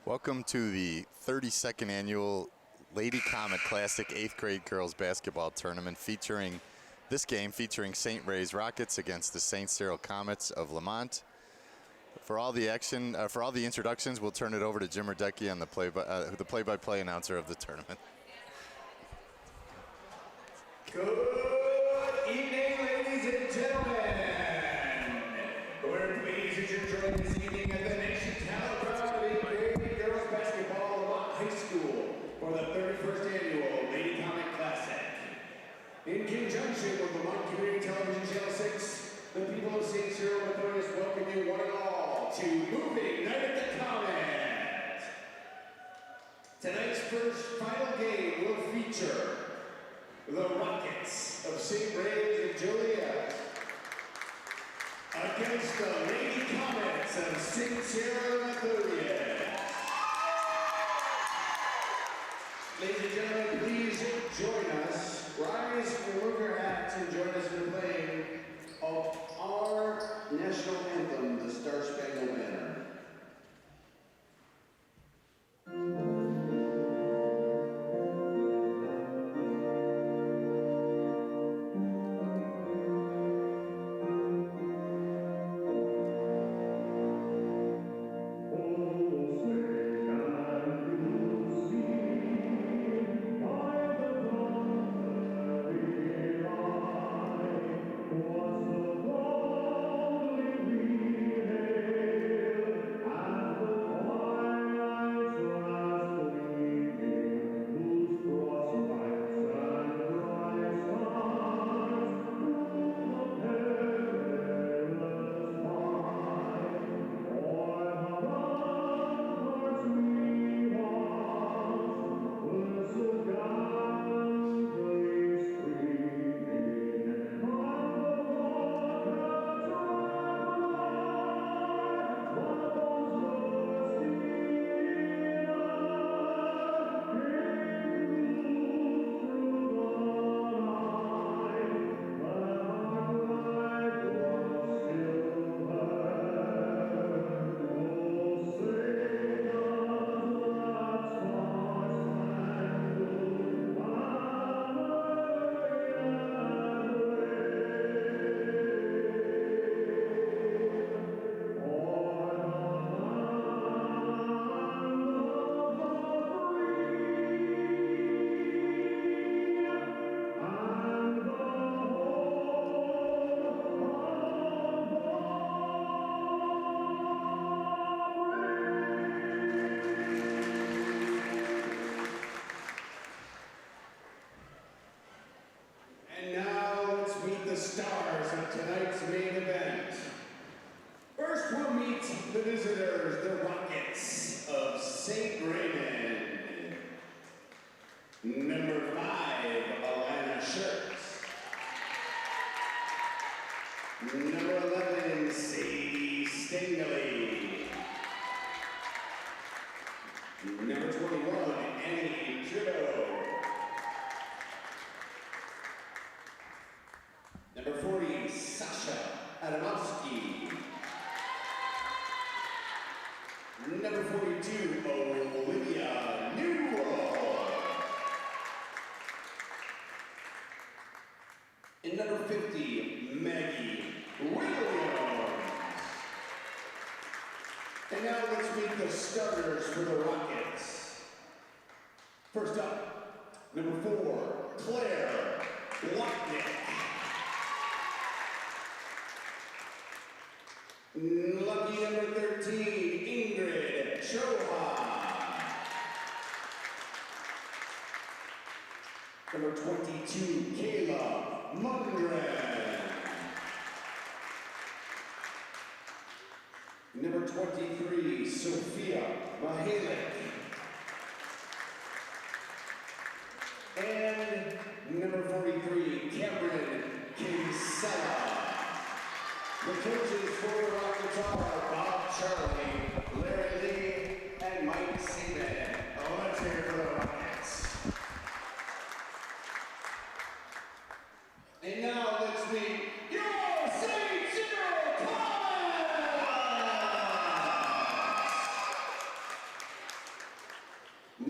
Welcome to the 32nd annual Lady Comet Classic 8th grade girls basketball tournament featuring St. Ray's Rockets against the St. Cyril Comets of Lamont. For all the introductions, we'll turn it over to Jim Radecki on the play-by-play announcer of the tournament. Good evening, ladies and gentlemen. We're pleased that you're joining this evening at the nation's hallowed grade girls basketball Lamont High School for the 31st annual Lady Comet Classic. In conjunction with Lamont Community Television Channel 6, the people of St. Cyril Methodius welcome you one and all to Moving Night at the Comet. Tonight's final game will feature the Rockets of St. Ray's and Joliet against the Lady Comets of St. Cyril and Methodius. Ladies and gentlemen, please join us. Rise and remove your hats and join us in the playing of our national anthem, the Star Spangled Banner.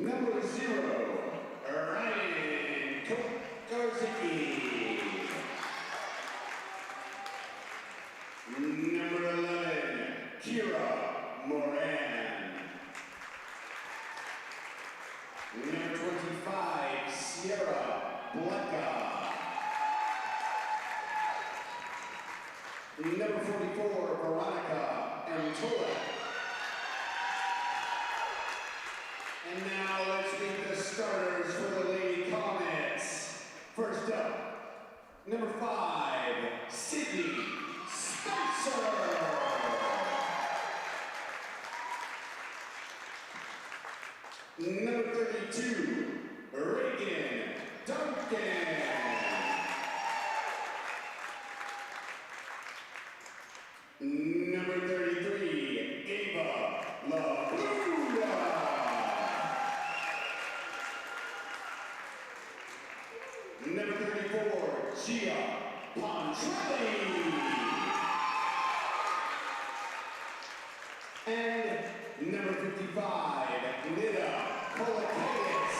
Number 0, Raymond. Number 11, Kira Moran. Number 25, Sierra Blecka. Number 44, Veronica Antola. And now let's meet the starters for the Lady Comets. First up, number 5, Sydney Spencer. Number 32, Reagan Duncan. Number 33, Ava LaBruda. Number 34, Gia Pontrelli. And number 55, Nida Polakakis.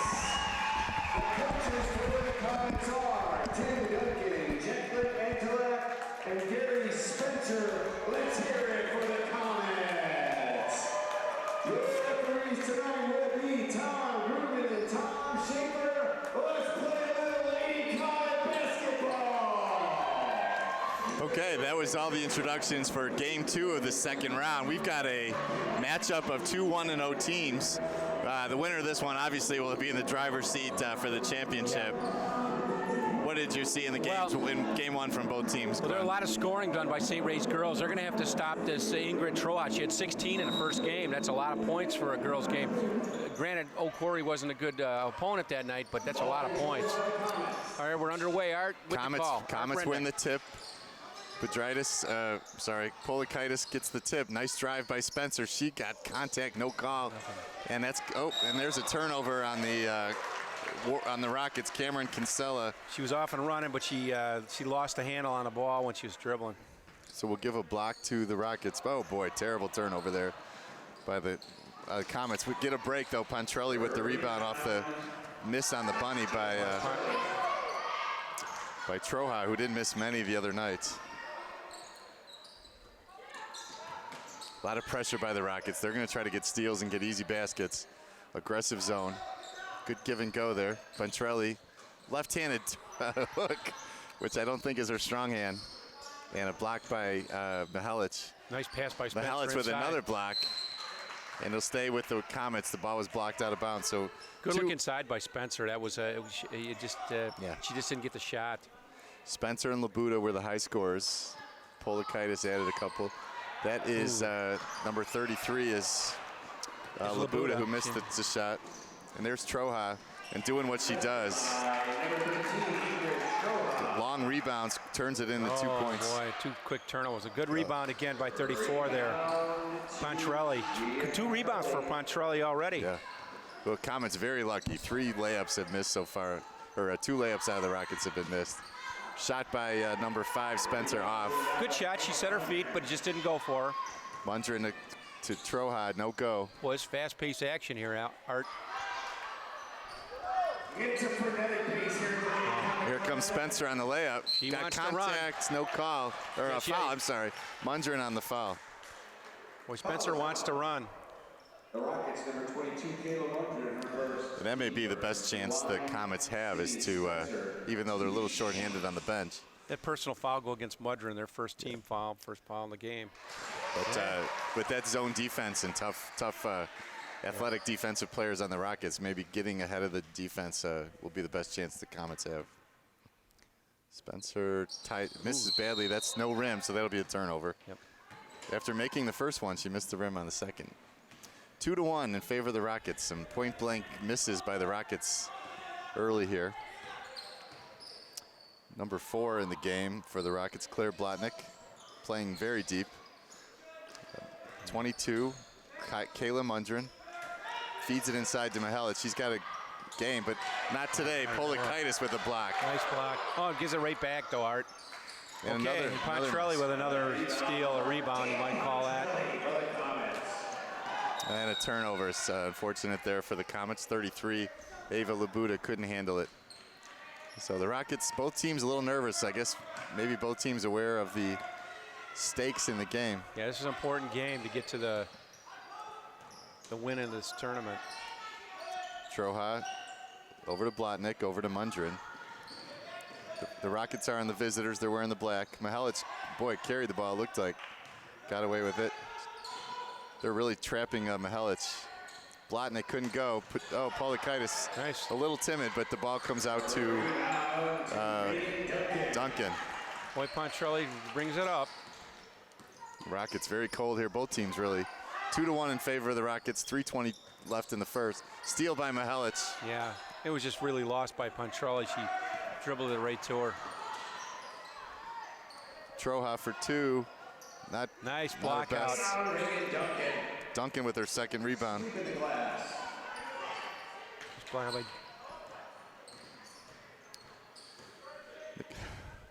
The coaches for the Comets are Tim Duncan, Jacqueline Antolak, and Gary Spencer. Let's hear it for the Comets. Your referees tonight will be Tom Grumman and Tom Schaefer. Let's play a little Lady Comet basketball. Okay, that was all the introductions for game 2 of the second round. We've got a matchup of two 1-0 teams. The winner of this one obviously will be in the driver's seat for the championship. What did you see in the games in game 1 from both teams? Well, there are a lot of scoring done by St. Ray's girls. They're going to have to stop this Ingrid Troat. She had 16 in the first game. That's a lot of points for a girls' game. Granted, O'Corey wasn't a good opponent that night, but that's a lot of points. All right, we're underway. Art, with the call. Comets win the tip. Polakakis gets the tip. Nice drive by Spencer. She got contact, no call. And that's and there's a turnover on the Rockets. Cameron Kinsella. She was off and running, but she lost the handle on the ball when she was dribbling. So we'll give a block to the Rockets. Oh boy, terrible turnover there by the Comets. We get a break though. Pontrelli with the rebound off the miss on the bunny by Troha, who didn't miss many the other nights. A lot of pressure by the Rockets. They're going to try to get steals and get easy baskets. Aggressive zone. Good give and go there. Pontrelli, left-handed hook, which I don't think is her strong hand. And a block by Mihalic. Nice pass by Spencer. Mihalic with another block. And he'll stay with the Comets. The ball was blocked out of bounds. So good look inside by Spencer. That was she just didn't get the shot. Spencer and Labuda were the high scorers. Polakakis added a couple. That is number 33 is Labuda, who missed the shot. And there's Troha, and doing what she does. Long rebounds, turns it into 2 points. Oh boy, 2 quick turnovers. A good rebound again by 34 there. Pontrelli, 2 rebounds for Pontrelli already. Yeah. Well, Comets very lucky. 3 layups have missed so far, or 2 layups out of the Rockets have been missed. Shot by number 5, Spencer, off. Good shot. She set her feet, but it just didn't go for her. Mundren to Troha, no go. Boy, it's fast-paced action here, Art. It's a frenetic pace here. Here comes Spencer on the layup. She got wants contact, no call. Or a foul, I'm sorry. Mundren on the foul. Boy, Spencer wants to run. The Rockets, number 22, Kayla Mundren, first. And that may be the best chance the Comets have is to, even though they're a little short-handed on the bench. That personal foul go against Mudron, their first team foul, first foul in the game. But with that zone defense and tough athletic defensive players on the Rockets, maybe getting ahead of the defense will be the best chance the Comets have. Spencer misses badly. That's no rim, so that'll be a turnover. Yep. After making the first one, she missed the rim on the second. 2-1 in favor of the Rockets. Some point-blank misses by the Rockets early here. Number 4 in the game for the Rockets, Claire Blotnick, playing very deep. 22, Kayla Mundren. Feeds it inside to Mihalic. She's got a game, but not today. Polakakis with a block. Nice block. Oh, it gives it right back, though, Art. And okay, Pontrelli with another steal, a rebound, you might call that. And a turnover. Unfortunate there for the Comets. 33. Ava Labuda couldn't handle it. So the Rockets, both teams a little nervous. I guess maybe both teams aware of the stakes in the game. Yeah, this is an important game to get to the win in this tournament. Troha over to Blotnick, over to Mundrin. The Rockets are on the visitors. They're wearing the black. Mihelic, boy, carried the ball. Looked like got away with it. They're really trapping Mihelic. Blotnick couldn't go. Polakaitis, nice. A little timid, but the ball comes out to Duncan. Boy, Pontrelli brings it up. Rockets very cold here. Both teams really. 2-1 in favor of the Rockets. 3:20 left in the first. Steal by Mihelic. Yeah, it was just really lost by Pontrelli. She dribbled it right to her. Troha for 2. Not nice block out. Duncan with her second rebound.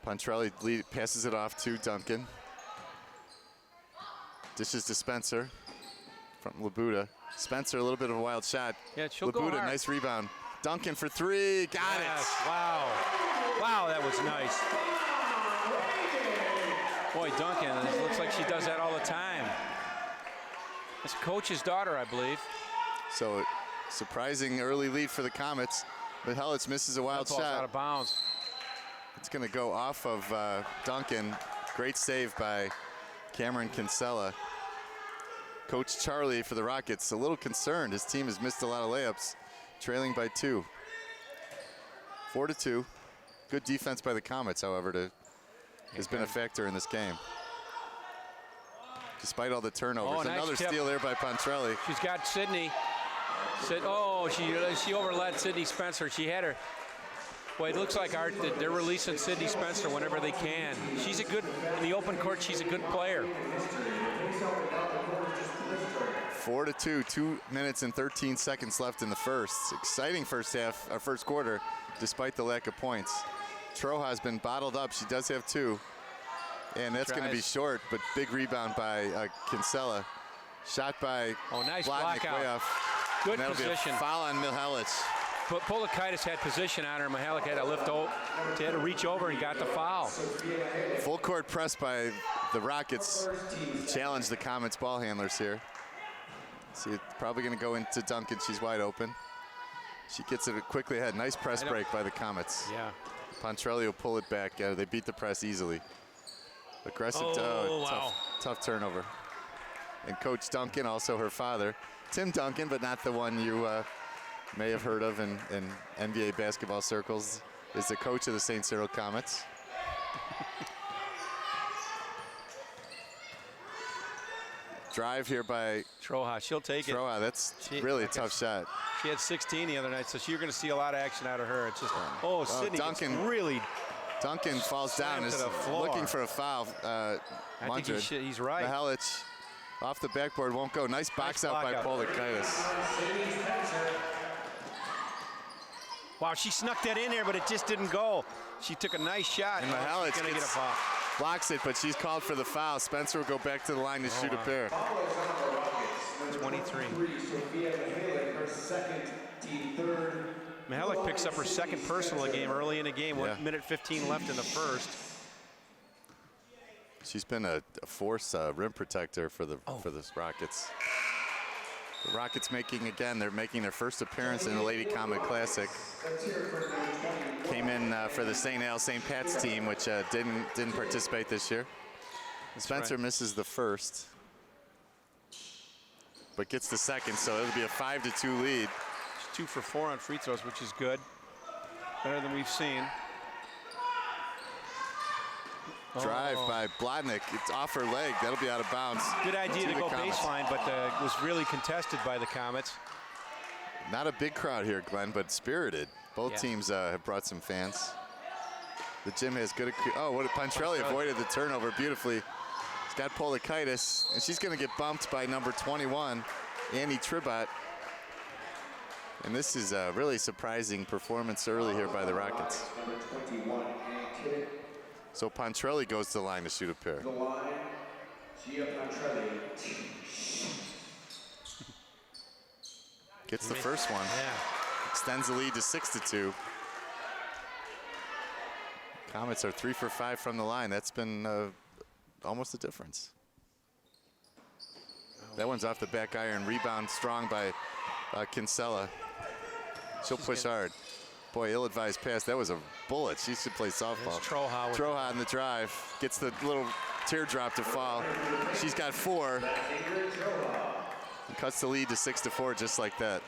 Pontrelli passes it off to Duncan. Dishes to Spencer from Labuda. Spencer, a little bit of a wild shot. Yeah, she'll Labuda, go hard. nice rebound. Duncan for 3, got it. Wow, wow, that was nice. Boy, Duncan, it looks like she does that all the time. That's coach's daughter, I believe. So, surprising early lead for the Comets. Mihelic misses a wild That ball's shot. out of bounds. It's going to go off of Duncan. Great save by Cameron Kinsella. Coach Charlie for the Rockets, a little concerned. His team has missed a lot of layups, trailing by 2. 4-2. Good defense by the Comets, however, has been a factor in this game. Despite all the turnovers. Oh, nice Another tip. steal there by Pontrelli. She's got Sydney. She overled Sydney Spencer. She had her. Boy, it looks like Art that they're releasing Sydney Spencer whenever they can. She's a good, in the open court, she's a good player. 4-2, 2 minutes and 13 seconds left in the first. Exciting first half, or first quarter, despite the lack of points. Troha has been bottled up. She does have 2. And that's going to be short, but big rebound by Kinsella. Shot by nice Blotnick, block out. way off. Good and position. Be a foul on Mihelic. But Polakaitis had position on her. Mihelic had to lift over, had to reach over and got the foul. Full court press by the Rockets. Challenge the Comets ball handlers here. See, it's probably going to go into Duncan. She's wide open. She gets it quickly ahead. Nice press break by the Comets. Yeah. Pontrelli will pull it back. They beat the press easily. Aggressive, wow. tough turnover. And Coach Duncan, also her father, Tim Duncan, but not the one you may have heard of in NBA basketball circles, is the coach of the St. Cyril Comets. Drive here by Troha, she'll take it. Troha, that's really a tough shot. She had 16 the other night, so you're going to see a lot of action out of her. It's just, Sydney Duncan really. Duncan falls down, is looking for a foul. I think he's right. Mihelic off the backboard, won't go. Nice box out by Polakaitis. Wow, she snuck that in there, but it just didn't go. She took a nice shot. And Mihelic going to get a foul. Blocks it, but she's called for the foul. Spencer will go back to the line to shoot a pair. 23. Mihelic picks up her second personal game early in the game. 1 minute 15 left in the first. She's been a force rim protector for the Rockets. The Rockets they're making their first appearance in the Lady Comet Classic. Came in for the St. Pat's team, which didn't participate this year. Spencer misses the first, but gets the second, so it'll be a 5-2 lead. She's 2 for 4 on free throws, which is good. Better than we've seen. Drive by Blotnick. It's off her leg. That'll be out of bounds. Good idea to go baseline, but was really contested by the Comets. Not a big crowd here, Glenn, but spirited. Both teams have brought some fans. The gym has good. Pontrelli avoided the turnover beautifully. He's got Polakaitis, and she's going to get bumped by number 21, Annie Tribot. And this is a really surprising performance early here by the Rockets. So Pontrelli goes to the line to shoot a pair. Gets the first one. Yeah. Extends the lead to 6-2. Comets are 3 for 5 from the line. That's been almost a difference. That one's off the back iron. Rebound strong by Kinsella. She'll push hard. Boy, ill-advised pass. That was a bullet. She should play softball. Troha on the drive. Gets the little teardrop to fall. She's got 4. And cuts the lead to 6-4 just like that.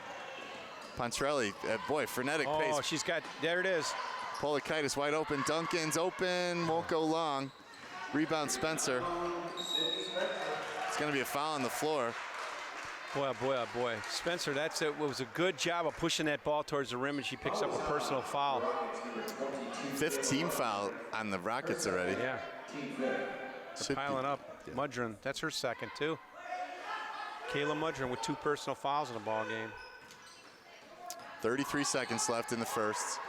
Pontrelli, boy, frenetic pace. Oh, she's got, there it is. Polakaitis wide open. Duncan's open. Won't go long. Rebound Spencer. It's going to be a foul on the floor. Boy, oh boy, oh boy. Spencer, it was a good job of pushing that ball towards the rim, and she picks up a personal foul. 5th team foul on the Rockets already. Yeah. They're piling up. Mudron, that's her second, too. Kayla Mudron with 2 personal fouls in the ball game. 33 seconds left in the first.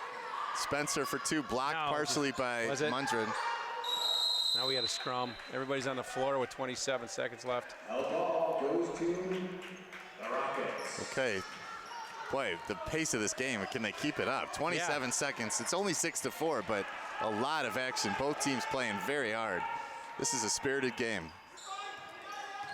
Spencer for 2, blocked partially by Mudron. Now we got a scrum. Everybody's on the floor with 27 seconds left. Ball goes to the Rockets. Okay. Boy, the pace of this game, can they keep it up? 27 seconds. It's only 6-4, but a lot of action. Both teams playing very hard. This is a spirited game,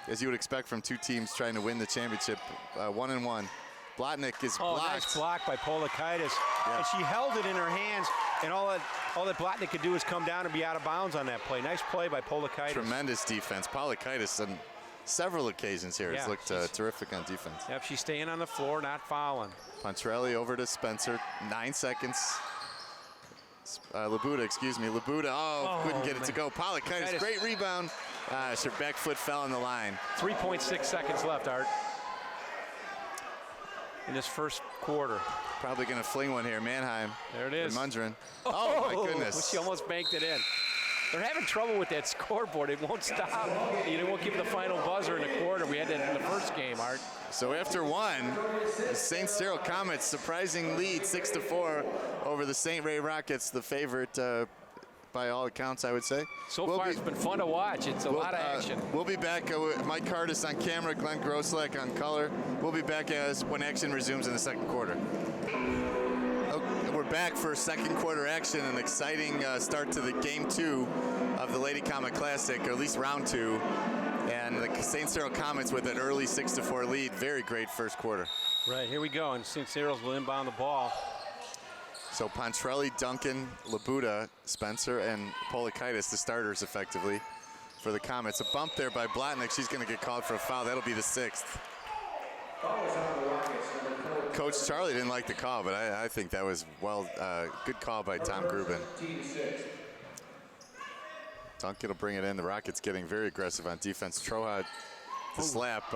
as you would expect from 2 teams trying to win the championship, 1-1. Blotnick is blocked. Nice block by Polakaitis. Yeah. And she held it in her hands, and all that Blotnick could do is come down and be out of bounds on that play. Nice play by Polakaitis. Tremendous defense. Polakaitis on several occasions here has looked terrific on defense. Yep, she's staying on the floor, not fouling. Pontrelli over to Spencer, 9 seconds. Labuda, excuse me. Labuda, couldn't get it to go. Polakaitis, great rebound. Her back foot fell on the line. 3.6 seconds left, Art, in this first quarter. Probably going to fling one here. Mannheim. There it is. Mundren. Oh, my goodness. She almost banked it in. They're having trouble with that scoreboard. It won't stop. It won't give the final buzzer in the quarter. We had that in the first game, Art. So after 1, the St. Cyril Comets surprising lead 6-4 over the St. Ray Rockets, the favorite by all accounts, I would say. So far, it's been fun to watch. It's a lot of action. We'll be back with Mike Curtis on camera, Glenn Groslek on color. We'll be back when action resumes in the second quarter. We're back for second quarter action, an exciting start to the game 2 of the Lady Comet Classic, or at least round 2. And the St. Cyril Comets with an early 6-4 lead. Very great first quarter. Right, here we go, and St. Cyril's will inbound the ball. So Pontrelli, Duncan, Labuda, Spencer, and Polakaitis, the starters effectively for the Comets. A bump there by Blotnick. She's going to get called for a foul. That'll be the 6th. Coach Charlie didn't like the call, but I think that was good call by Tom Grubin. Duncan will bring it in. The Rockets getting very aggressive on defense. Troha, the slap,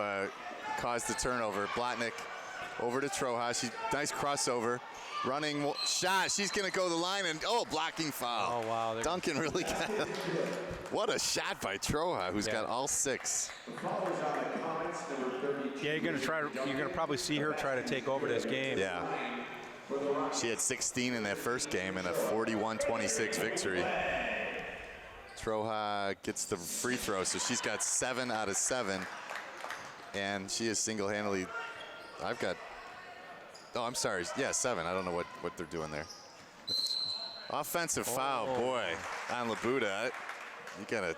caused the turnover. Blotnick over to Troha. Nice crossover. Running shot. She's going to go to the line and, blocking foul. Oh, wow. Duncan really got it. What a shot by Troha, who's got all 6. Yeah, you're going to probably see her try to take over this game. Yeah. She had 16 in that first game and a 41-26 victory. Troha gets the free throw, so she's got 7 out of 7. And she is single-handedly, I'm sorry. Yeah, 7. I don't know what they're doing there. Offensive foul, boy, on Labuda. You gotta,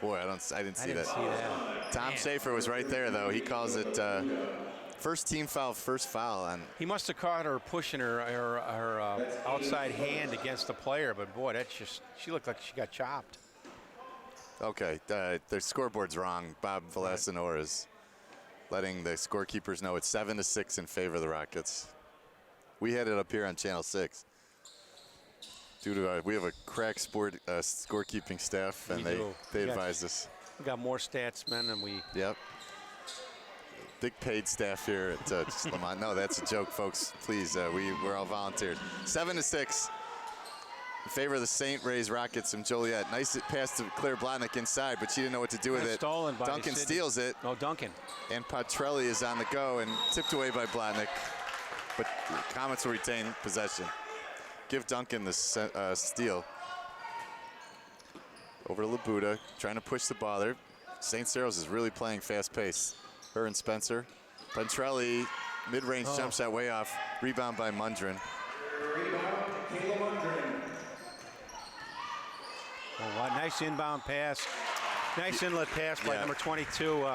boy, I didn't see that. Tom Schaefer was right there, though. He calls it first team foul, first foul. He must have caught her pushing her outside hand against the player, but boy, she looked like she got chopped. Okay, the scoreboard's wrong. Bob Valasanor is letting the scorekeepers know it's 7-6 in favor of the Rockets. We had it up here on Channel 6. We have a crack scorekeeping staff, and they advised us. We got more stats men than we. Yep. Big paid staff here at Lamont. No, that's a joke, folks. Please, we're all volunteered. 7-6 in favor of the St. Ray's Rockets from Joliet. Nice pass to Claire Blotnick inside, but she didn't know what to do with it. Stolen by Duncan steals it. No, Duncan. And Pontrelli is on the go and tipped away by Blotnick. But the Comets will retain possession. Give Duncan the steal. Over to Labuda, trying to push the ball there. St. Cyril's is really playing fast pace. Her and Spencer. Pontrelli Mid-range jump shot way off. Rebound by Mundren. Rebound, Kayla Mundren. Oh, what nice inbound pass. Nice inlet pass by number 22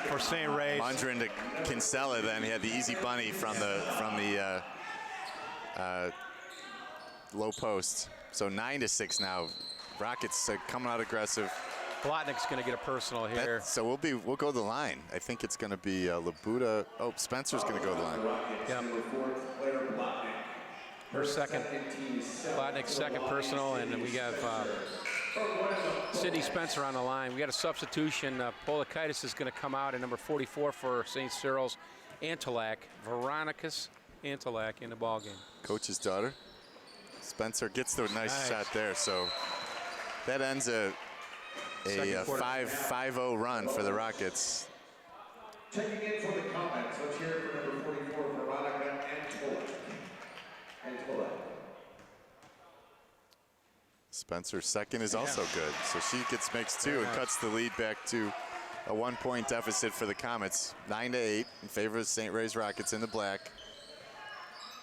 for St. Ray's. Mundren to Kinsella. Then he had the easy bunny from the low post. So 9-6 now. Rockets coming out aggressive. Blotnick's going to get a personal here. So we'll go to the line. I think it's going to be Labuda. Oh, Spencer's going to go to the line. Yep. Her second. Blotnick's second personal, and we have Sydney Spencer on the line. We got a substitution. Polakaitis is going to come out at number 44 for St. Cyril's. Antelak, Veronicus Antelak in the ballgame. Coach's daughter. Spencer gets the nice shot there. So that ends a 5-0 run for the Rockets. Checking in for the Comets. Let's hear it for number 44, Veronica Antelak. Spencer's second is also good. So she makes two and cuts the lead back to a 1-point deficit for the Comets. 9-8 in favor of St. Ray's Rockets in the black.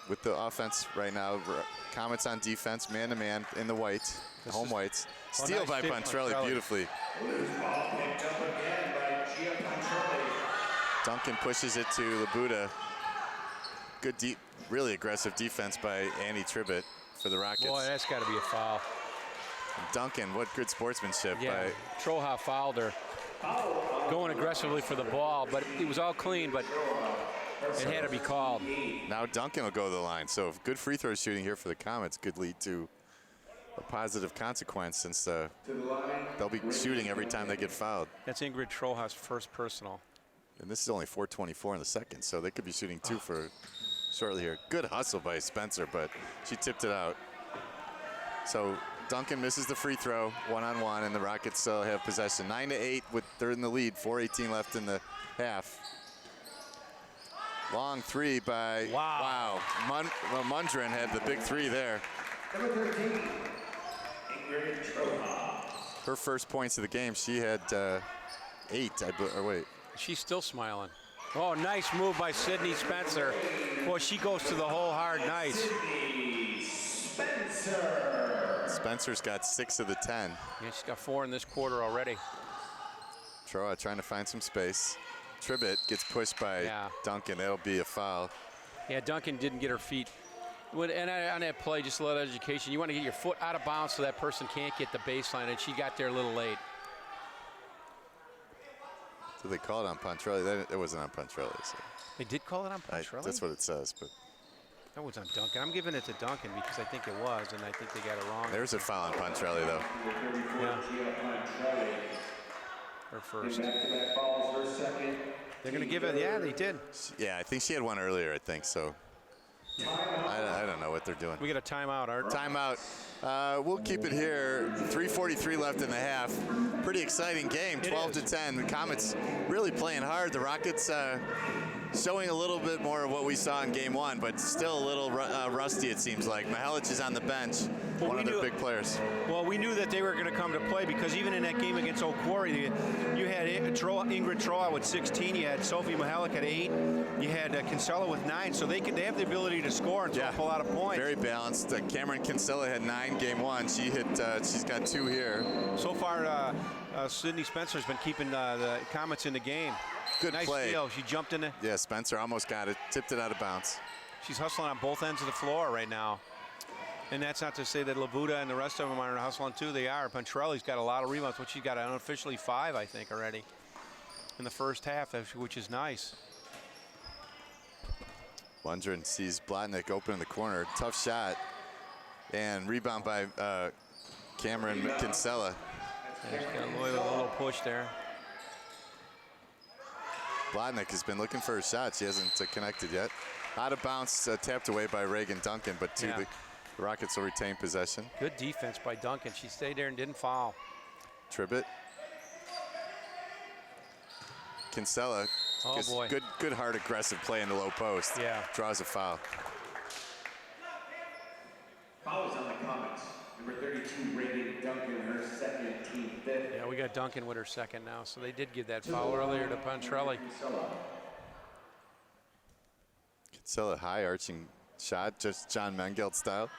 With the offense right now, Comets on defense, man-to-man in the white, home whites. Steal by Pontrelli beautifully. Duncan pushes it to Labuda. Good, really aggressive defense by Annie Tribbett for the Rockets. Boy, that's got to be a foul. Duncan, what good sportsmanship by Troha fouled her. Going aggressively for the ball, but it was all clean, but it had to be called. Now Duncan will go to the line. So good free throw shooting here for the Comets could lead to a positive consequence since they'll be shooting every time they get fouled. That's Ingrid Troha's first personal. And this is only 4:24 in the second, so they could be shooting two for shortly here. Good hustle by Spencer, but she tipped it out. So Duncan misses the free throw, one-on-one, and the Rockets still have possession. 9-8 with they're in the lead, 4:18 left in the half. Long three by, wow. Mundren had the big three there. Number 13, Ingrid Troha. Her first points of the game, she had 8, or wait. She's still smiling. Oh, nice move by Sydney Spencer. Boy, she goes to the hole hard, nice. Sydney Spencer. Spencer's got 6 of the 10. Yeah, she's got 4 in this quarter already. Troa trying to find some space. Tribbett gets pushed by Duncan. That'll be a foul. Yeah, Duncan didn't get her feet. And on that play, just a little education. You want to get your foot out of bounds so that person can't get the baseline, and she got there a little late. So they called on Pontrelli. It wasn't on Pontrelli. So. They did call it on Pontrelli? That's what it says. But that was on Duncan. I'm giving it to Duncan because I think it was, and I think they got it wrong. There's a foul on Pontrelli, though. Yeah. Her first. They're going to give it. Yeah, they did. Yeah, I think she had one earlier, I think. So I don't know what they're doing. We get a timeout, Art. Timeout. We'll keep it here. 3:43 left in the half. Pretty exciting game, 12-10. The Comets really playing hard. The Rockets showing a little bit more of what we saw in game 1, but still a little rusty, it seems like. Mihelic is on the bench, one of their big players. Well, we knew that they were going to come to play because even in that game against Eau Quarry, you had Ingrid Troa with 16, you had Sophie Mihelic at 8, you had Kinsella with 9, so they have the ability to score and pull a lot of points. Very balanced. Cameron Kinsella had 9 game 1. She's got 2 here. So far, Sydney Spencer's been keeping the Comets in the game. Good nice play. Steal. She jumped in it. Yeah, Spencer almost got it. Tipped it out of bounds. She's hustling on both ends of the floor right now. And that's not to say that Labuda and the rest of them aren't hustling too. They are. Pontrelli's got a lot of rebounds, but she's got unofficially 5, I think, already in the first half, which is nice. Mundren sees Blotnick open in the corner. Tough shot. And rebound by Cameron Kinsella. Yeah, she's got a little push there. Blotnick has been looking for a shot. She hasn't connected yet. Out of bounds, tapped away by Reagan Duncan, but the Rockets will retain possession. Good defense by Duncan. She stayed there and didn't foul. Tribbett. Kinsella. Oh, boy. Good hard, aggressive play in the low post. Yeah. Draws a foul. Fouls on the Comets. Number 32, Reagan Duncan, her second, team 5th. Yeah, we got Duncan with her second now, so they did give that foul earlier to Pontrelli. Still a high arching shot, just John Mengelt style.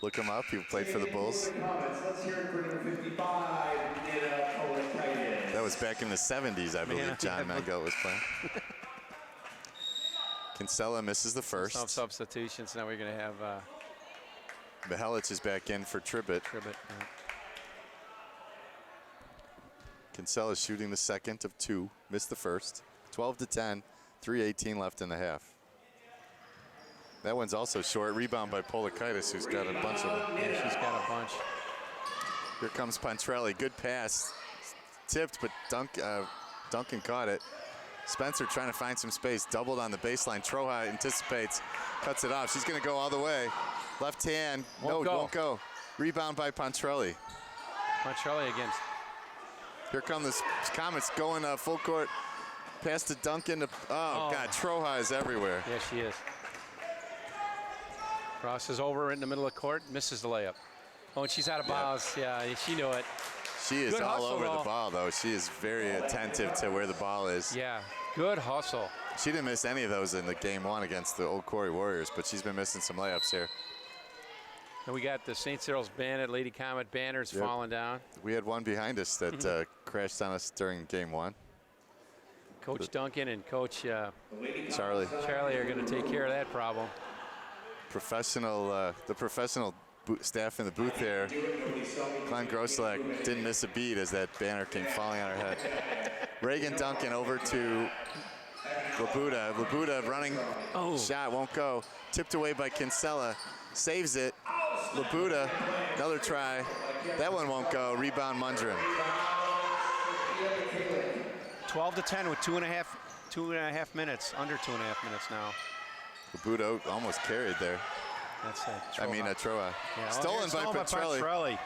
Look him up. He played for the Bulls. Let's hear it for number 55, That was back in the 70s, I believe. John Mengelt was playing. Kinsella misses the first. Some substitutions. Now we're going to have Mihelic is back in for Tribbett. yeah. Kinsella shooting the second of 2. Missed the first. 12-10. 3:18 left in the half. That one's also short. Rebound by Polakaitis, who's got a bunch of them. Yeah, she's got a bunch. Here comes Pontrelli. Good pass. Tipped, but Duncan caught it. Spencer trying to find some space. Doubled on the baseline. Troja anticipates. Cuts it off. She's going to go all the way. Left hand. Won't go. Rebound by Pontrelli. Pontrelli again. Here come the Comets going full court. Pass to Duncan. God, Troja is everywhere. Yeah, she is. Crosses over in the middle of the court, misses the layup. Oh, and she's out of bounds. Yeah, she knew it. She is Good all hustle, over though. the ball, though. She is very attentive to where the ball is. Yeah, good hustle. She didn't miss any of those in the game 1 against the Old Quarry Warriors, but she's been missing some layups here. And we got the St. Cyril's Bandit, Lady Comet banners falling down. We had one behind us that crashed on us during game 1. Coach Duncan and Coach Charlie. Charlie are going to take care of that problem. The professional staff in the booth there. Glenn Grosselak didn't miss a beat as that banner came falling on her head. Reagan Duncan over to Labuda. Labuda running shot, won't go. Tipped away by Kinsella. Saves it. Labuda, another try. That one won't go. Rebound Mundren. 12-10 with 2.5 minutes, under 2.5 minutes now. Labuda almost carried there. That's Troa. Yeah, Stolen by Petrelli.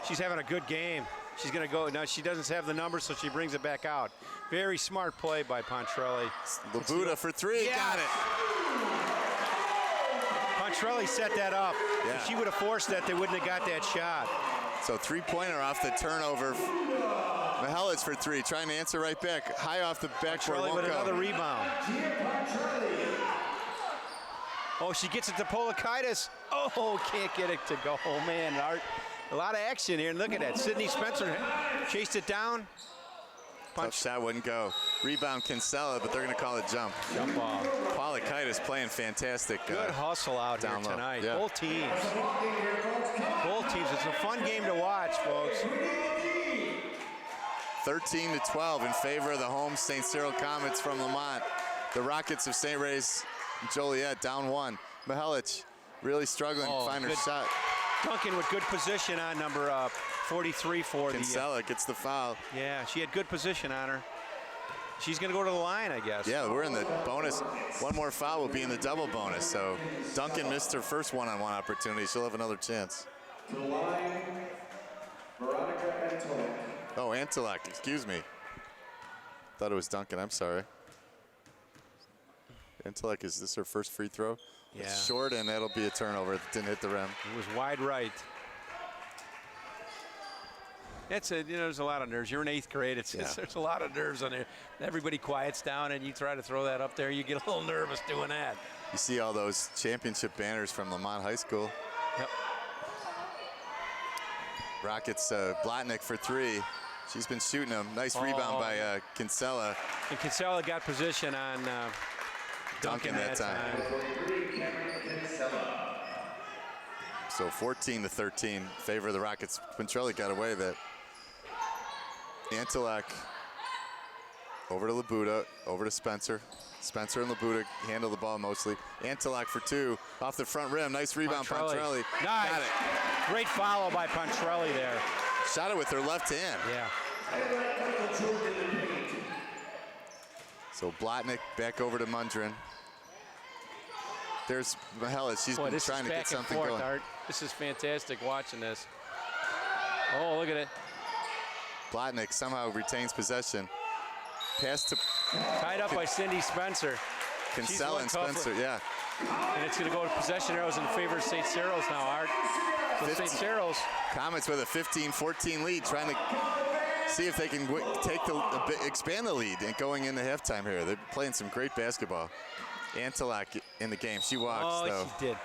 She's having a good game. She's going to go. Now, she doesn't have the numbers, so she brings it back out. Very smart play by Pontrelli. Labuda for 3. Yeah. Got it. Pontrelli set that up. Yeah. If she would have forced that, they wouldn't have got that shot. So 3-pointer off the turnover. Mihelic for 3, trying to answer right back. High off the backboard, Pontrelli won't with go. another rebound. Oh, she gets it to Polakaitis. Oh, can't get it to go. Oh, man, Art. A lot of action here. And look at that. Sydney Spencer chased it down. Tough shot wouldn't go. Rebound Kinsella, but they're going to call it jump. Jump ball. Polakaitis playing fantastic. Good hustle out here down low. tonight. Yeah. Both teams. Both teams. It's a fun game to watch, folks. 13-12 in favor of the home St. Cyril Comets from Lamont. The Rockets of St. Ray's Joliet down 1. Mihelic really struggling to find her good. shot. Duncan with good position on number 43 for Kinsella gets the foul. Yeah, she had good position on her. She's going to go to the line, I guess. Yeah, we're in the bonus. One more foul will be in the double bonus. So Duncan missed her first one-on-one opportunity. She'll have another chance. To the line, Veronica Antolak. Oh, Antolak, excuse me. Thought it was Duncan, I'm sorry. Antolak, is this her first free throw? Yeah. It's short, and that'll be a turnover. It didn't hit the rim. It was wide right. There's a lot of nerves. You're in 8th grade. There's a lot of nerves on there. Everybody quiets down, and you try to throw that up there. You get a little nervous doing that. You see all those championship banners from Lamont High School. Yep. Rockets, Blotnick for 3. She's been shooting them. Nice rebound by Kinsella. And Kinsella got position on Duncan that time. So 14-13, favor of the Rockets. Quintrelli got away with it. Antolak over to Labuda, over to Spencer. Spencer and Labuda handle the ball mostly. Antolak for 2, off the front rim. Nice rebound, Pontrelli. Nice. Got it. Great follow by Pontrelli there. Shot it with her left hand. Yeah. So Blotnick back over to Mundren. There's Mihelic. She's been trying to get something going. Art. This is fantastic watching this. Oh, look at it. Blotnick somehow retains possession. Pass to Tied up by Cindy Spencer. Kinsella and Spencer, yeah. And it's going to go to possession arrows in favor of St. Cyril's now, Art. So St. Cyril's. Comets with a 15-14 lead, trying to see if they can expand the lead and going into halftime here. They're playing some great basketball. Antelak in the game. She walks, Oh, though. she did.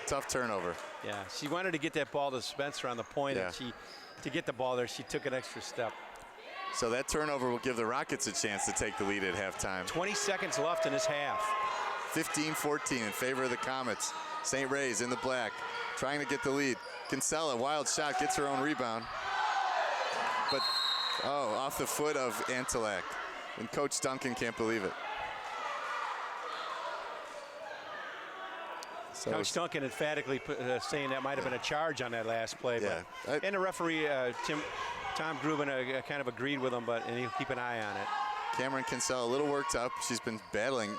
Tough turnover. Yeah, she wanted to get that ball to Spencer on the point, Yeah. and to get the ball there, she took an extra step. So that turnover will give the Rockets a chance to take the lead at halftime. 20 seconds left in this half. 15-14 in favor of the Comets. St. Ray's in the black, trying to get the lead. Kinsella, wild shot, gets her own rebound. But, off the foot of Antelak. And Coach Duncan can't believe it. So Coach Duncan emphatically saying that might have been a charge on that last play. Yeah. But, and the referee, Tom Grubin, kind of agreed with him, and he'll keep an eye on it. Cameron Kinsella a little worked up. She's been battling.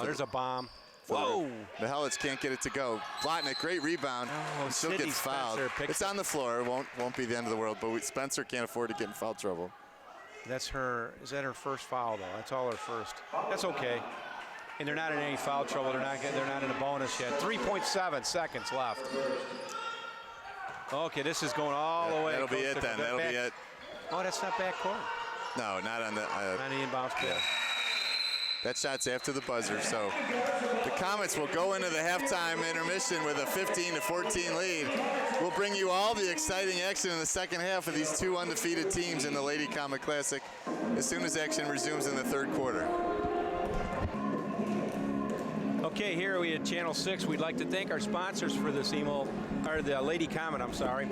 There's a bomb. Whoa! Mihelic can't get it to go. Blotnick, great rebound. Oh, Still Sydney gets fouled. Spencer picks It's on the floor. It won't be the end of the world, but Spencer can't afford to get in foul trouble. That's her. Is that her first foul though? That's all her first. That's okay. And they're not in any foul trouble. They're not in a bonus yet. 3.7 seconds left. Okay, this is going all the way. That'll be it then. That'll be it. Oh, that's not backcourt. No, not on the. On the inbounds play. Yeah. That shot's after the buzzer, so the Comets will go into the halftime intermission with a 15-14 lead. We'll bring you all the exciting action in the second half of these two undefeated teams in the Lady Comet Classic as soon as action resumes in the third quarter. Okay, here we at Channel 6. We'd like to thank our sponsors for this the Lady Comet, I'm sorry.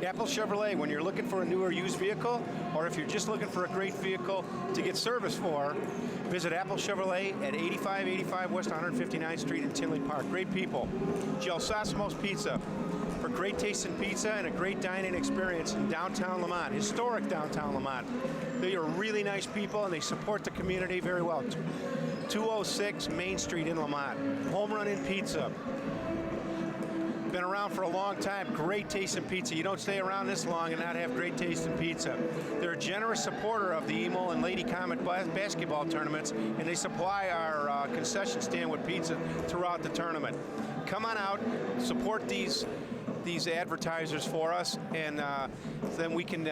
Apple Chevrolet, when you're looking for a new or used vehicle, or if you're just looking for a great vehicle to get service for, visit Apple Chevrolet at 8585 West 159th Street in Tinley Park. Great people. Gelsasimo's Pizza for great tasting pizza and a great dining experience in downtown Lamont, historic downtown Lamont. They are really nice people and they support the community very well. 206 Main Street in Lamont. Home Run in Pizza. Been around for a long time. Great tasting pizza. You don't stay around this long and not have great tasting pizza. They're a generous supporter of the Emil and Lady Comet basketball tournaments, and they supply our concession stand with pizza throughout the tournament. Come on out, support these advertisers for us, and then we can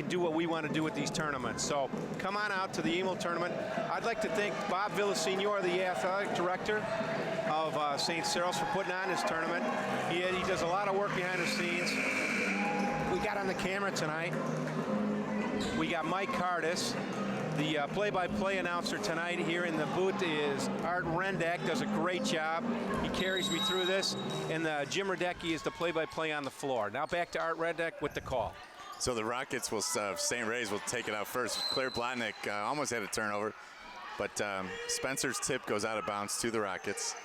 do what we want to do with these tournaments. So come on out to the Emil tournament. I'd like to thank Bob Villasenor, the athletic director of St. Cyril's, for putting on this tournament. He does a lot of work behind the scenes. We got on the camera tonight. We got Mike Cardis. The play-by-play announcer tonight here in the booth is Art Rendeck, does a great job. He carries me through this. And Jim Radecki is the play-by-play on the floor. Now back to Art Rendeck with the call. So the Rockets will, St. Ray's will take it out first. Claire Blotnick almost had a turnover, but Spencer's tip goes out of bounds to the Rockets.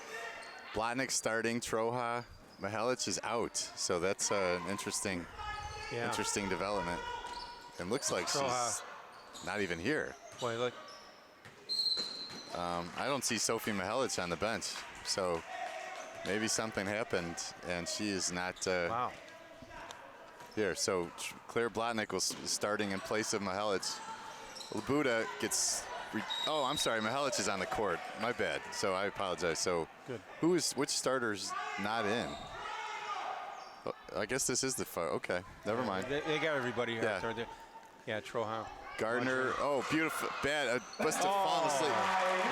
Blotnick starting, Troja, Mihelic is out. So that's an interesting development. And looks like she's not even here. Boy, look. I don't see Sophie Mihelic on the bench, so maybe something happened and she is not here. So Claire Blotnick was starting in place of Mihelic. Labuda gets. I'm sorry, Mihelic is on the court. My bad. So I apologize. So good. Which starter's not in? I guess this is the okay. Never mind. They got everybody here. Yeah. Yeah, Troja. Gardner, beautiful, bad, must have fallen asleep.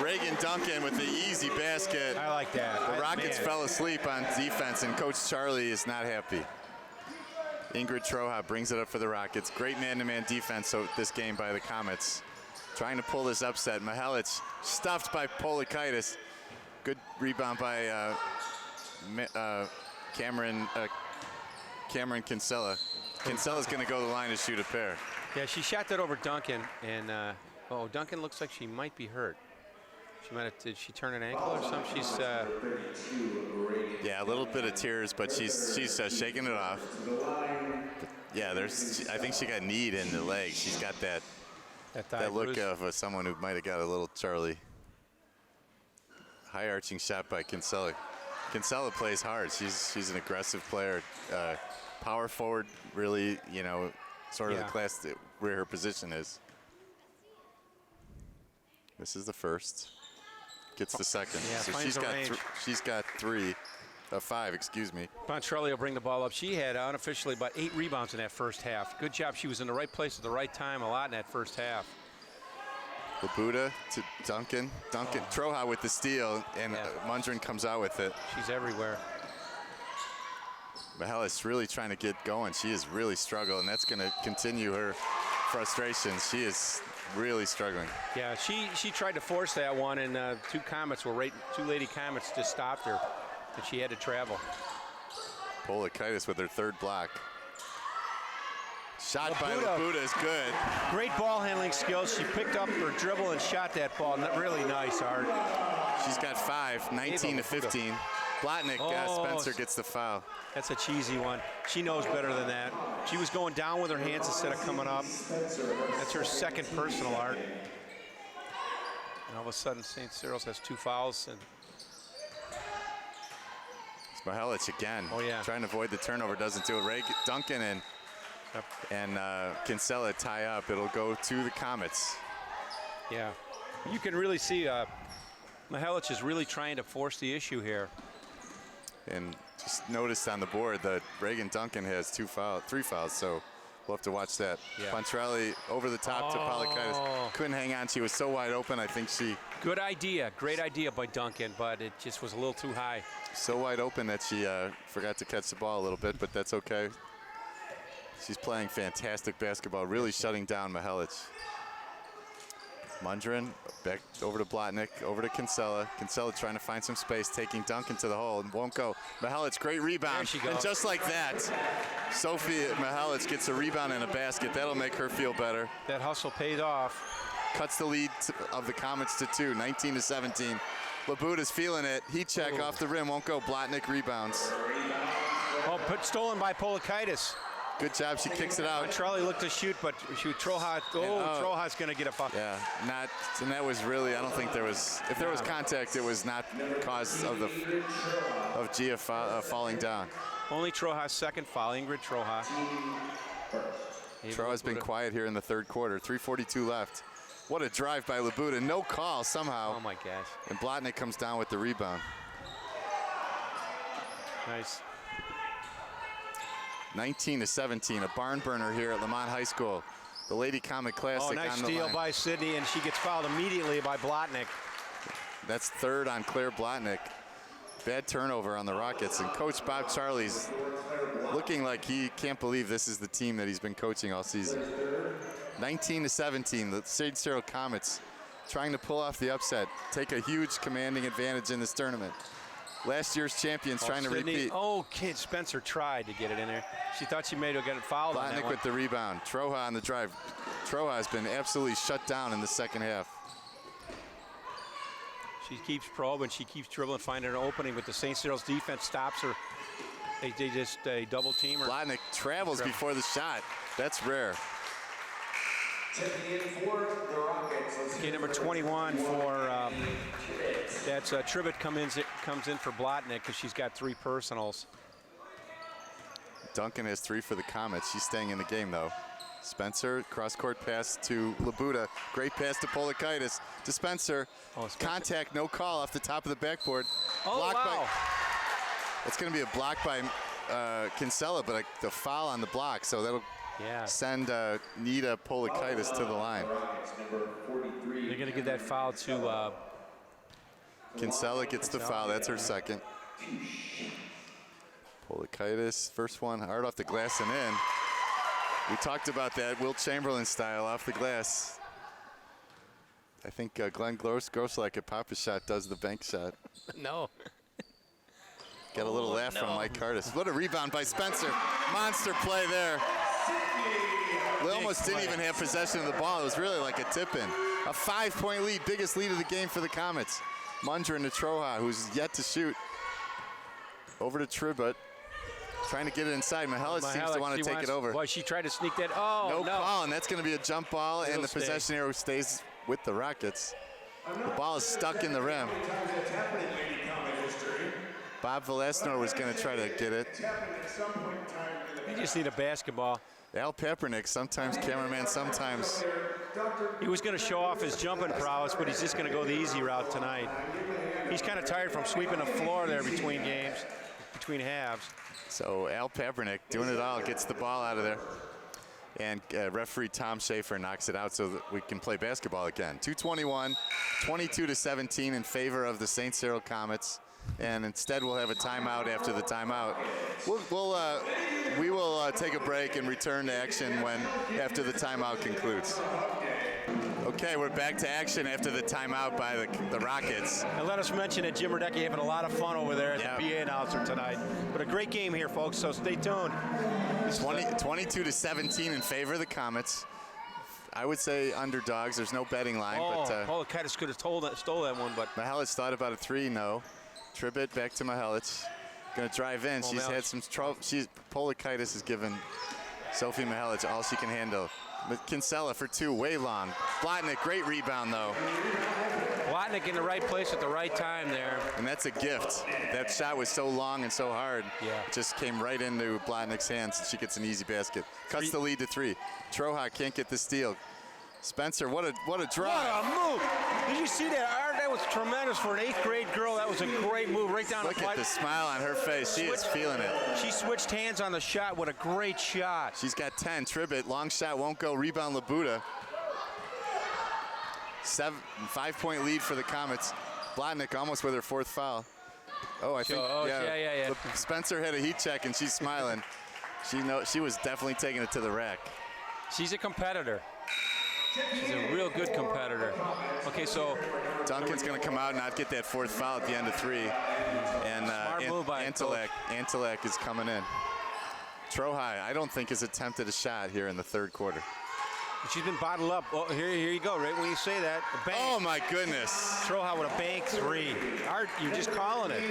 Reagan Duncan with the easy basket. I like that. The Rockets fell asleep on defense, and Coach Charlie is not happy. Ingrid Troja brings it up for the Rockets. Great man-to-man defense so this game by the Comets. Trying to pull this upset. Mihelic stuffed by Polikaitis. Good rebound by Cameron Kinsella. Kinsella's going to go to the line to shoot a pair. Yeah, she shot that over Duncan, and Duncan looks like she might be hurt. Did she turn an ankle or something? She's yeah, a little bit of tears, but she's shaking it off. But yeah, I think she got kneed in the leg. She's got that look of someone who might have got a little Charlie. High arching shot by Kinsella. Kinsella plays hard. She's an aggressive player, power forward. Really, sort of the class where her position is. This is the first. Gets the second. Yeah, so she's got 5, excuse me. Pontrelli will bring the ball up. She had unofficially about 8 rebounds in that first half. Good job. She was in the right place at the right time a lot in that first half. Labuda to Duncan. Troja with the steal, and Mundren comes out with it. She's everywhere. Mihelic really trying to get going. She is really struggling, and that's going to continue her frustrations. She is really struggling. Yeah, she tried to force that one, and two Lady Comets just stopped her, and she had to travel. Polakaitis with her third block. Shot by Labuda is good. Great ball handling skills. She picked up her dribble and shot that ball. Really nice, Art. She's got 5, 19 to 15. Blotnick, Spencer gets the foul. That's a cheesy one. She knows better than that. She was going down with her hands instead of coming up. That's her second personal, Art. And all of a sudden, St. Cyril's has 2 fouls. And it's Mihelic again. Oh, yeah. Trying to avoid the turnover, doesn't do it. Duncan and Kinsella tie up. It'll go to the Comets. Yeah. You can really see Mihelic is really trying to force the issue here. And just noticed on the board that Reagan Duncan has 3 fouls, so we'll have to watch that. Yeah. Pontrelli over the top to Polakaitis. Couldn't hang on. She was so wide open. I think she... Good idea. Great idea by Duncan, but it just was a little too high. So wide open that she forgot to catch the ball a little bit, but that's okay. She's playing fantastic basketball, really shutting down Mihelic. Mundren back over to Blotnick, over to Kinsella. Kinsella trying to find some space, taking Duncan to the hole, and won't go. Mihelic, great rebound. There she goes. And just like that, Sophie Mihelic gets a rebound and a basket. That'll make her feel better. That hustle paid off. Cuts the lead of the Comets to 2, 19 to 17. Labuda's feeling it. Heat check off the rim, won't go. Blotnick rebounds. Stolen by Polakaitis. Good job, she kicks it out. Trolley looked to shoot, but Troja, Troja's going to get a foul. Yeah, and that was really, I don't think there was, if there was contact, it was not cause of Gia falling down. Only Troja's second foul, Ingrid Troja. Troja's been quiet here in the third quarter, 3:42 left. What a drive by Labuda, no call somehow. Oh my gosh. And Blotnick comes down with the rebound. Nice. 19 to 17, a barn burner here at Lamont High School. The Lady Comet Classic on the line. Nice steal by Sydney, and she gets fouled immediately by Blotnick. That's third on Claire Blotnick. Bad turnover on the Rockets, and Coach Bob Charlie's looking like he can't believe this is the team that he's been coaching all season. 19 to 17, the St. Cyril Comets trying to pull off the upset, take a huge commanding advantage in this tournament. Last year's champions trying to repeat. Kid Spencer tried to get it in there. She thought she may have gotten fouled on that Blotnick one. with the rebound. Troja on the drive. Troja has been absolutely shut down in the second half. She keeps probing, she keeps dribbling, finding an opening, but the St. Cyril's defense stops her. They just double team her. Blotnick travels before the shot. That's rare. Okay, number 21 for that's Tribbett comes in for Blotnick because she's got 3 personals. Duncan has 3 for the Comets. She's staying in the game though. Spencer, cross-court pass to Labuda. Great pass to Polakaitis. To Spencer. Contact, no call off the top of the backboard. It's going to be a block by Kinsella, but the foul on the block, so that'll send Nita Polakaitis to the line. They're going to give that foul to... Kinsella gets the foul. That's her second. Polakaitis, first one, hard off the glass and in. We talked about that Wilt Chamberlain style off the glass. I think Glenn Grosslak at Papa Shot does the bank shot. No. Got a little laugh from Mike Curtis. What a rebound by Spencer. Monster play there. We almost didn't even have possession of the ball. It was really like a tip-in. A 5-point lead, biggest lead of the game for the Comets. Mundren to Troja, who's yet to shoot. Over to Tribbett. Trying to get it inside. Mihelic seems to want to take it over. Boy, she tried to sneak that. No call, and that's going to be a jump ball, and the possession arrow stays with the Rockets. The ball is stuck in the rim. Bob Velasno was going to try to get it. They just need a basketball. Al Peppernick, sometimes cameraman, sometimes. He was going to show off his jumping prowess, but he's just going to go the easy route tonight. He's kind of tired from sweeping the floor there between games, between halves. So Al Peppernick doing it all, gets the ball out of there. And referee Tom Schaefer knocks it out so that we can play basketball again. 2:21, 22-17 in favor of the St. Cyril Comets. And instead we'll have a timeout after the timeout. We will take a break and return to action after the timeout concludes. Okay, we're back to action after the timeout by the Rockets. And let us mention that Jim Radecki having a lot of fun over there as the PA announcer tonight. But a great game here, folks, so stay tuned. 22-17 in favor of the Comets. I would say underdogs. There's no betting line. Polakaitis could have stole that one, but Mihelic thought about a three, no. Tribbett back to Mihelic. Gonna drive in. She's had some trouble. Polakaitis has given Sophie Mihelic all she can handle. Kinsella for two, way long. Blotnick, great rebound though. Blotnick in the right place at the right time there. And that's a gift. That shot was so long and so hard. Yeah. It just came right into Blotnick's hands and she gets an easy basket. Cuts the lead to three. Troha can't get the steal. Spencer, what a drive. What a move. Did you see that? That was tremendous for an 8th grade girl. That was a great move right down Look the pipe. at the smile on her face. She is feeling it. She switched hands on the shot. What a great shot. She's got 10. Tribbett, long shot, won't go. Rebound, Labuda. 5-point lead for the Comets. Blotnick almost with her 4th foul. Oh, I think, yeah. Spencer had a heat check and she's smiling. She was definitely taking it to the rack. She's a competitor. She's a real good competitor. Okay, so Duncan's going to come out and not get that 4th foul at the end of 3. And Antelak is coming in. Trohai, I don't think has attempted a shot here in the 3rd quarter. She's been bottled up. Oh, here you go. Right when you say that, a bank. Oh my goodness! Trohai with a bank 3. Art, you're just calling it.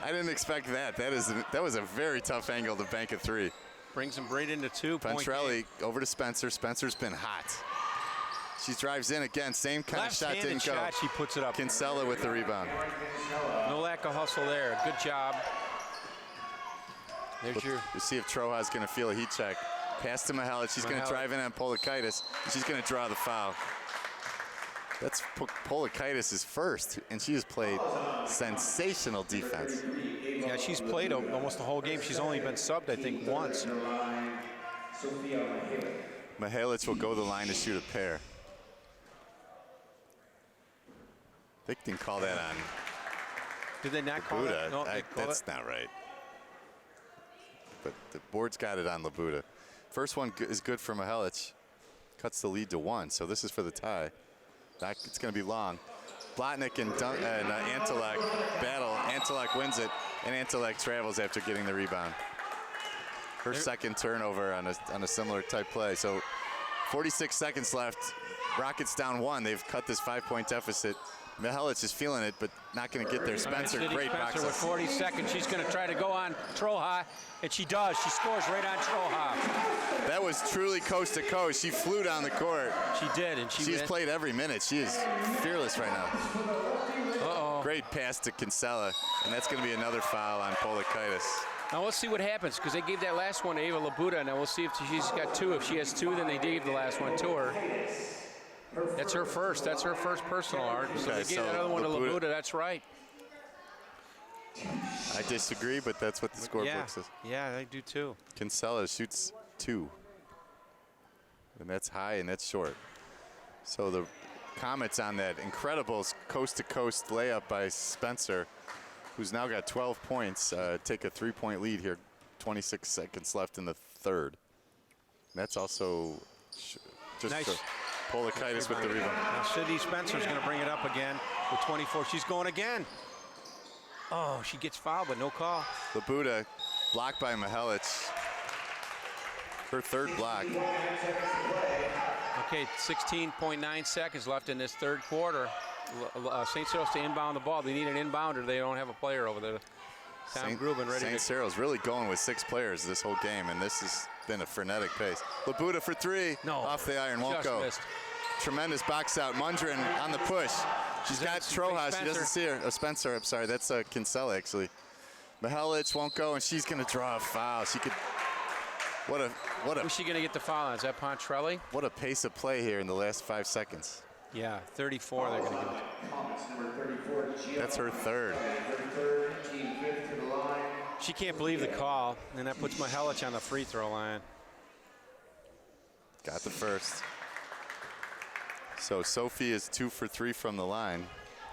I didn't expect that. That was a very tough angle to bank a 3. Brings him right into 2-point Ventrelli over to Spencer. Spencer's been hot. She drives in again. Same kind of shot didn't go. Shot, she puts it up. Kinsella with the rebound. No lack of hustle there. Good job. There's your. We'll see if Troha's going to feel a heat check. Pass to Mihelic. She's going to drive in on Polakaitis. She's going to draw the foul. That's Polakaitis' first, and she has played sensational defense. Yeah, she's played almost the whole game. She's only been subbed, I think, once. Mihelic will go to the line to shoot a pair. They didn't call that on. Did they not call that? No, that's not right. But the board's got it on Labuda. First one is good for Mihelic. Cuts the lead to 1, so this is for the tie. It's going to be long. Blotnick and Antelak battle. Antelak wins it, and Antelak travels after getting the rebound. Her second turnover on a similar type play. So 46 seconds left. Rockets down 1. They've cut this 5-point deficit. Mihelic is feeling it, but not going to get there. Spencer, great box. With 40 seconds, she's going to try to go on Troha, and she does. She scores right on Troha. That was truly coast to coast. She flew down the court. She did, and she's played every minute. She is fearless right now. Great pass to Kinsella, and that's going to be another foul on Polakaitis. Now let's see what happens, because they gave that last one to Ava Labuda. Now we'll see if she's got 2. If she has 2, then they gave the last one to her. That's her first. That's her first personal, Art. So they gave that other one to Labuda. That's right. I disagree, but that's what the scorebook says. Yeah, I do too. Kinsella shoots 2. And that's high and that's short. So the Comets on that incredible coast-to-coast layup by Spencer, who's now got 12 points, take a 3-point lead here. 26 seconds left in the 3rd. And that's also just nice. Polakaitis with the rebound. Now Sydney Spencer's going to bring it up again with 24. She's going again. Oh, she gets fouled, but no call. Labuda blocked by Mihelic. Her 3rd block. Okay, 16.9 seconds left in this 3rd quarter. St. Cyril's to inbound the ball. They need an inbounder. They don't have a player over there. Tom Grubin ready. St. Cyril's really going with 6 players this whole game, and this has been a frenetic pace. Labuda for 3. No. Off the iron, won't go. Missed. Tremendous box out. Mundren on the push. She's got Troha. She doesn't see her. Oh, Spencer, I'm sorry. That's Kinsella, actually. Mihelic won't go, and she's going to draw a foul. She could. Who's she going to get the foul on? Is that Pontrelli? What a pace of play here in the last 5 seconds. Yeah, 34 they're going to give it. That's her 3rd. She can't believe the call, and that puts Mihelic on the free throw line. Got the first. So Sophie is 2 for 3 from the line.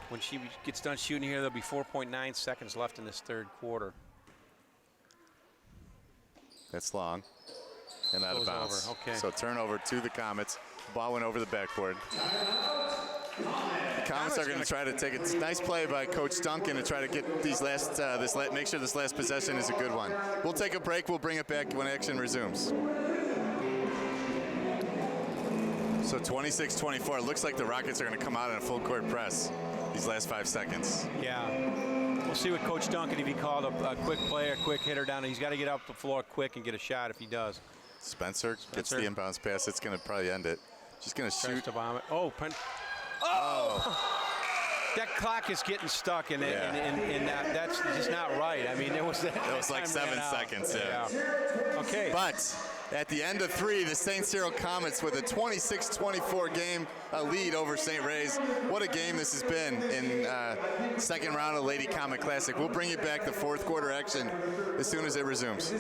When she gets done shooting here, there'll be 4.9 seconds left in this third quarter. That's long. And out of Goes bounds. over, okay. So turnover to the Comets. Ball went over the backboard. The Comets are going to try to take a nice play by Coach Duncan to try to get these make sure this last possession is a good one. We'll take a break. We'll bring it back when action resumes. So 26-24. It looks like the Rockets are going to come out in a full court press these last 5 seconds. Yeah. We'll see what Coach Duncan, if he called a quick play, a quick hitter down. He's got to get up the floor quick and get a shot if he does. Spencer gets the inbounds pass. It's going to probably end it. She's going to shoot. To bomb it. Oh! That clock is getting stuck, and that's just not right. I mean, it was like 7 seconds. Yeah. Okay. But at the end of 3, the St. Cyril Comets with a 26-24 game lead over St. Ray's. What a game this has been in second round of Lady Comet Classic. We'll bring you back the fourth quarter action as soon as it resumes.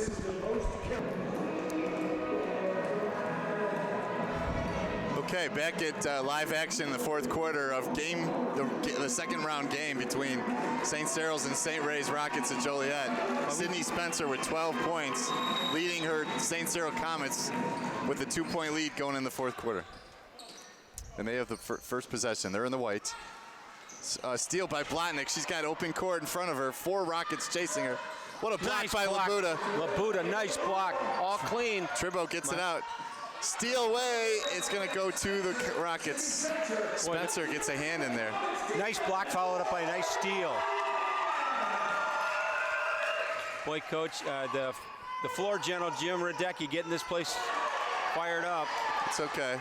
Okay, back at live action in the fourth quarter of the second round game between St. Cyril's and St. Ray's Rockets of Joliet. Sydney Spencer with 12 points, leading her St. Cyril Comets with a 2-point lead going in the fourth quarter. And they have the first possession. They're in the white. Steal by Blotnick. She's got open court in front of her. 4 Rockets chasing her. What a block by Labuda. Labuda, nice block. All clean. Tribbo gets it out. Steal away. It's going to go to the Rockets. Spencer gets a hand in there. Nice block followed up by a nice steal. Boy, Coach, the floor general, Jim Radecki, getting this place fired up. It's okay.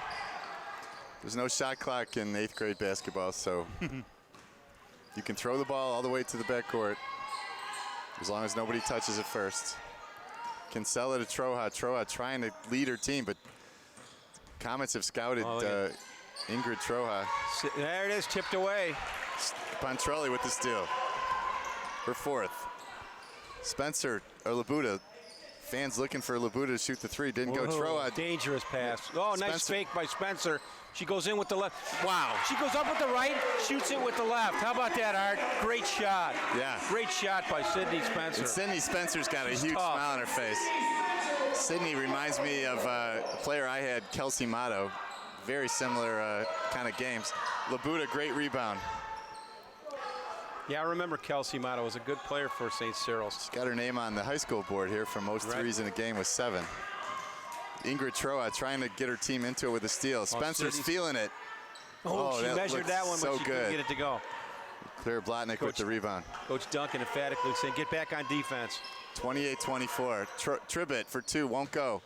There's no shot clock in 8th grade basketball, so you can throw the ball all the way to the backcourt as long as nobody touches it first. Kinsella to Troha. Troha trying to lead her team, but Comets have scouted Ingrid Troha. There it is, tipped away. Pontrelli with the steal. Her 4th. Spencer, or Labuda. Fans looking for Labuda to shoot the 3. Didn't go. Troha. Dangerous pass. Oh, Spencer. Nice fake by Spencer. She goes in with the left. Wow. She goes up with the right, shoots it with the left. How about that, Art? Great shot. Yeah. Great shot by Sydney Spencer. And Sydney Spencer's got a huge smile on her face. Sydney reminds me of a player I had, Kelsey Motto. Very similar kind of games. Labuda, great rebound. Yeah, I remember Kelsey Motto was a good player for St. Cyril's. She's got her name on the high school board here for most threes in a game with 7. Ingrid Troa trying to get her team into it with a steal. Spencer's feeling it. She measured that one, but she couldn't get it to go. Claire Blotnick with the rebound. Coach Duncan emphatically saying, get back on defense. 28-24. Tribbett for 2, won't go.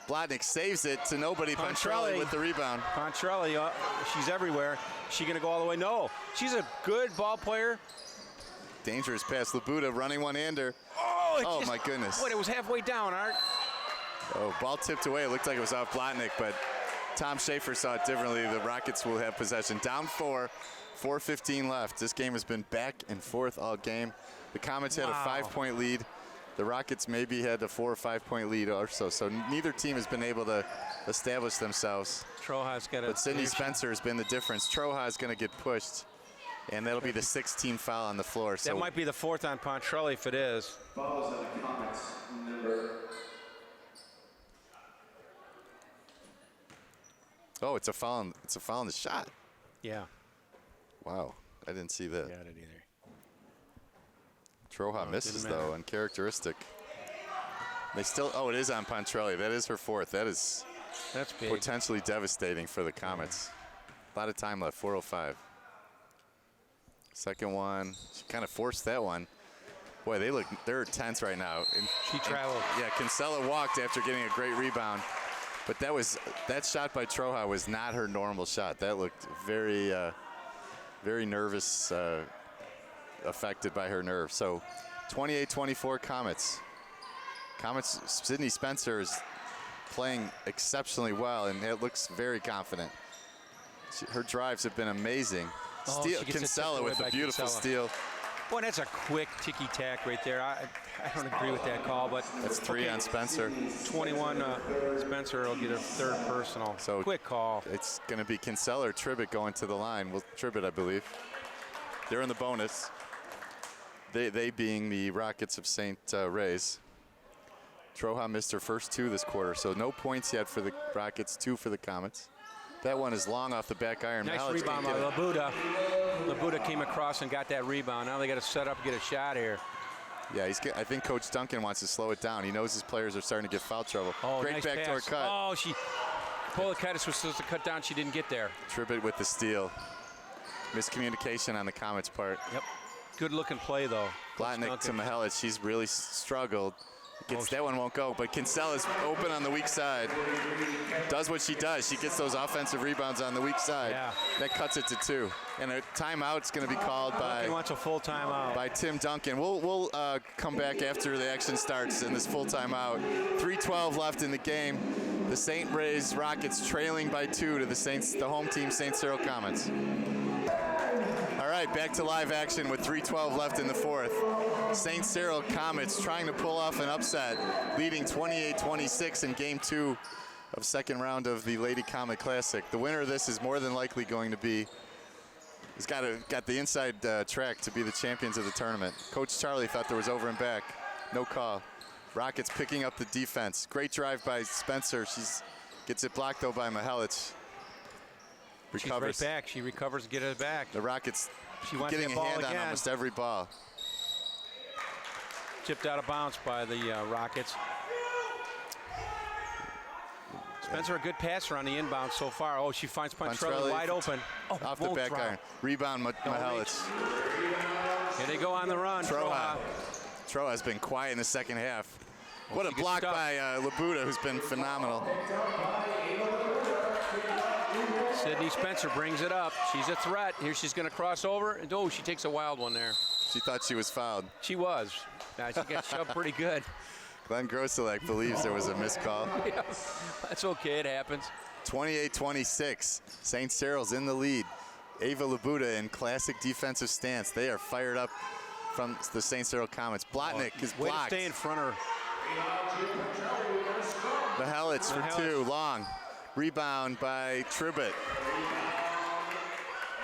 Blotnick saves it to nobody. Pontrelli with the rebound. Pontrelli, she's everywhere. Is she going to go all the way? No. She's a good ball player. Dangerous pass. Labuda running one-hander. Oh my goodness. What, it was halfway down, Art. Oh, ball tipped away. It looked like it was off Blotnick, but Tom Schaefer saw it differently. The Rockets will have possession. Down 4, 4:15 left. This game has been back and forth all game. The Comets had a 5-point lead. The Rockets maybe had a 4 or 5-point lead or so. So neither team has been able to establish themselves. Troha's got But Sydney Spencer has been the difference. Troha is going to get pushed, and that'll be the 16th foul on the floor. So that might be the 4th on Pontrelli if it is. Follows on the Comets, number. Oh, it's a foul. It's a foul on the shot. Yeah. Wow, I didn't see that. Got it either. Troha misses though, uncharacteristic. They still. Oh, it is on Pontrelli. That is her 4th. That's big. Potentially devastating for the Comets. A lot of time left. 4:05. Second one. She kind of forced that one. Boy, they're tense right now. She traveled. Yeah, Kinsella walked after getting a great rebound. But that shot by Troha was not her normal shot. That looked very, very nervous, affected by her nerve. So 28-24 Comets. Sydney Spencer is playing exceptionally well, and it looks very confident. Her drives have been amazing. Steal, Kinsella with a beautiful steal. Boy, that's a quick ticky-tack right there. I don't agree with that call, but That's 3 on Spencer. 21, Spencer will get a 3rd personal. So quick call. It's going to be Kinsella or Tribbett going to the line. Well, Tribbett, I believe. They're in the bonus. They being the Rockets of St. Ray's. Troja missed her first 2 this quarter, so no points yet for the Rockets, 2 for the Comets. That one is long off the back iron. Nice Malic rebound by can't get it. Labuda. Labuda came across and got that rebound. Now they got to set up and get a shot here. Yeah, I think Coach Duncan wants to slow it down. He knows his players are starting to get foul trouble. Oh, Great nice backdoor pass. cut. Oh, Polakaitis was supposed to cut down. She didn't get there. Tribbett with the steal. Miscommunication on the Comets' part. Yep. Good looking play, though. Blotnick to Mihelic. She's really struggled. That one won't go, but Kinsella's open on the weak side. Does what she does. She gets those offensive rebounds on the weak side. Yeah. That cuts it to 2. And a timeout's going to be called He wants a full timeout. by Tim Duncan. We'll come back after the action starts in this full timeout. 3:12 left in the game. The St. Ray's Rockets trailing by 2 to the home team St. Cyril Comets. All right, back to live action with 3:12 left in the 4th. St. Cyril Comets trying to pull off an upset, leading 28-26 in Game 2 of second round of the Lady Comet Classic. The winner of this is more than likely going to be, has got the inside track to be the champions of the tournament. Coach Charlie thought there was over and back. No call. Rockets picking up the defense. Great drive by Spencer. Gets it blocked though by Mihelic. Recovers. She's right back. She recovers, get it back. The Rockets She wants getting that a ball hand on again. almost every ball. Chipped out of bounds by the Rockets. Spencer, a good passer on the inbound so far. Oh, she finds Pontrelli wide open. Oh, off the back iron. Rebound, Mihelic. Here they go on the run. Troja has been quiet in the second half. What a block by Labuda, who's been phenomenal. Sydney Spencer brings it up. She's a threat. Here she's going to cross over. And oh, she takes a wild one there. She thought she was fouled. She was. She got shoved pretty good. Glenn Groselak believes there was a missed call. Yeah, that's okay. It happens. 28-26. St. Cyril's in the lead. Ava Labuda in classic defensive stance. They are fired up from the St. Cyril Comets. Blotnick is blocked. Way to stay in front of her. Mihelic for 2, long. Rebound by Tribbett.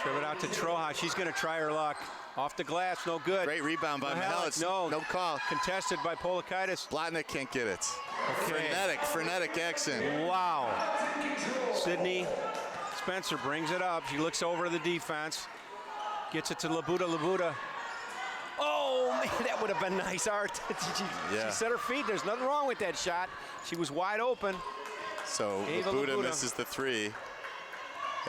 Tribbett out to Troja. She's going to try her luck. Off the glass, no good. Great rebound by Mihelic. No call. Contested by Polakaitis. Blotnick can't get it. Okay. Frenetic action. Wow. Sydney Spencer brings it up. She looks over the defense. Gets it to Labuda. Oh, man, that would have been nice art. She set her feet. There's nothing wrong with that shot. She was wide open. So Labuda misses the 3.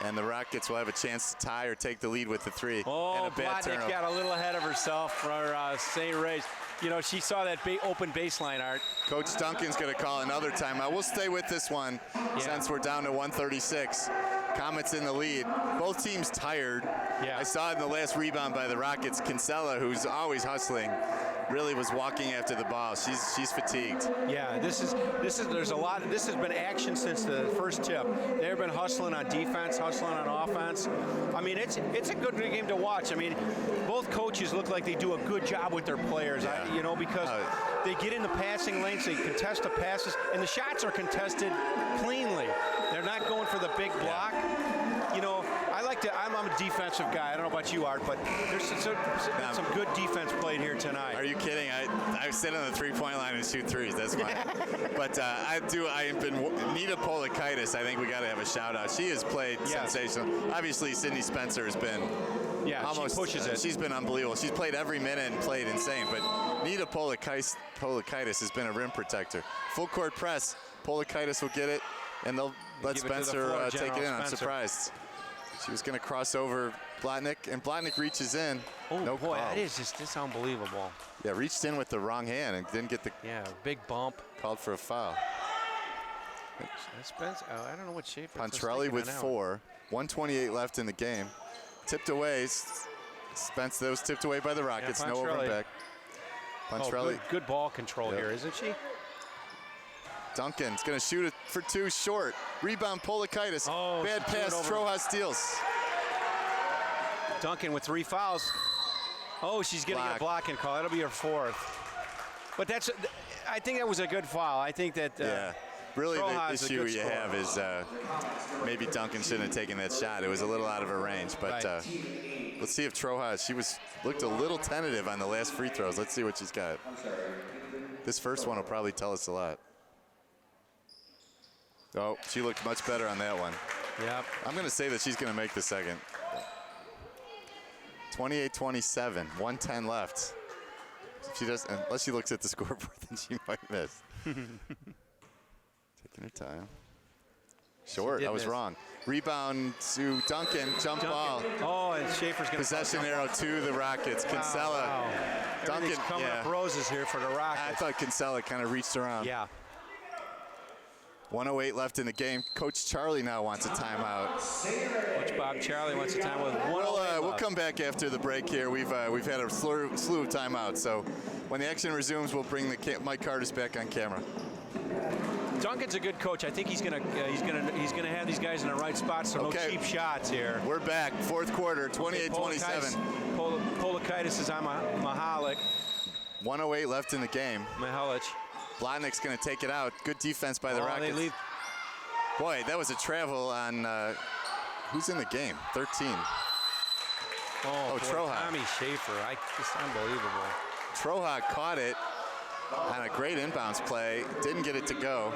And the Rockets will have a chance to tie or take the lead with the 3. Oh, and a bad Blotnick turnover. got a little ahead of herself for St. Ray's. You know, she saw that open baseline, Art. Coach Duncan's going to call another timeout. We'll stay with this one since we're down to 136. Comets in the lead. Both teams tired. Yeah. I saw it in the last rebound by the Rockets. Kinsella, who's always hustling, really was walking after the ball. She's fatigued. Yeah, there's a lot. This has been action since the first tip. They've been hustling on defense, hustling on offense. I mean, it's a good game to watch. I mean, both coaches look like they do a good job with their players. Yeah. Because they get in the passing lanes, they contest the passes, and the shots are contested cleanly. They're not going for the big block. You know, I'm a defensive guy. I don't know about you, Art, but there's some good defense played here tonight. Are you kidding? I sit on the three-point line and shoot threes. That's mine. But Nita Polakaitis, I think we got to have a shout-out. She has played sensational. Obviously, Sydney Spencer has been almost, she pushes it. She's been unbelievable. She's played every minute and played insane. But Nita Polakaitis has been a rim protector. Full court press. Polakaitis will get it, and they'll let Spencer take it in. I'm surprised. She was going to cross over Blotnick, and Blotnick reaches in. Oh, no boy, call. it's unbelievable. Yeah, reached in with the wrong hand and didn't get the big bump. Called for a foul. Spencer, I don't know what shape. Pontrelli with 4. 1:28 left in the game. Tipped away. Spence, that was tipped away by the Rockets. No over and back. Pontrelli. Good ball control here, isn't she? Duncan's going to shoot it for 2 short. Rebound, Polakaitis. Bad pass, Troja steals. Duncan with 3 fouls. Oh, she's getting a blocking call. That'll be her 4th. But I think that was a good foul. I think that. Yeah. Really, the issue you have is maybe Duncan shouldn't have taken that shot. It was a little out of her range. But let's see if Troja, she looked a little tentative on the last free throws. Let's see what she's got. This first one will probably tell us a lot. Oh, she looked much better on that one. Yep. I'm going to say that she's going to make the second. 28-27, 1:10 left. If she does, unless she looks at the scoreboard, then she might miss. Taking her time. Short, I was wrong. Rebound to Duncan, jump ball. Oh, and Schaefer's going to possession arrow to the Rockets. Kinsella. Wow. Duncan coming up roses here for the Rockets. I thought Kinsella kind of reached around. Yeah. 1:08 left in the game. Coach Charlie now wants a timeout. Coach Bob Charlie wants a timeout with 1:08 We'll come back after the break here. We've had a slew of timeouts. So when the action resumes, we'll bring Mike Curtis back on camera. Duncan's a good coach. I think he's gonna have these guys in the right spots, so no cheap shots here. We're back, 4th quarter, 28-27. Polakaitis is on Mahalik. 1:08 left in the game. Mahalik. Blotnick's going to take it out. Good defense by the Rockets. They leave. Boy, that was a travel on who's in the game? 13. Oh, Troja. Tommy Schaefer. It's unbelievable. Troja caught it on a great inbounds play. Didn't get it to go.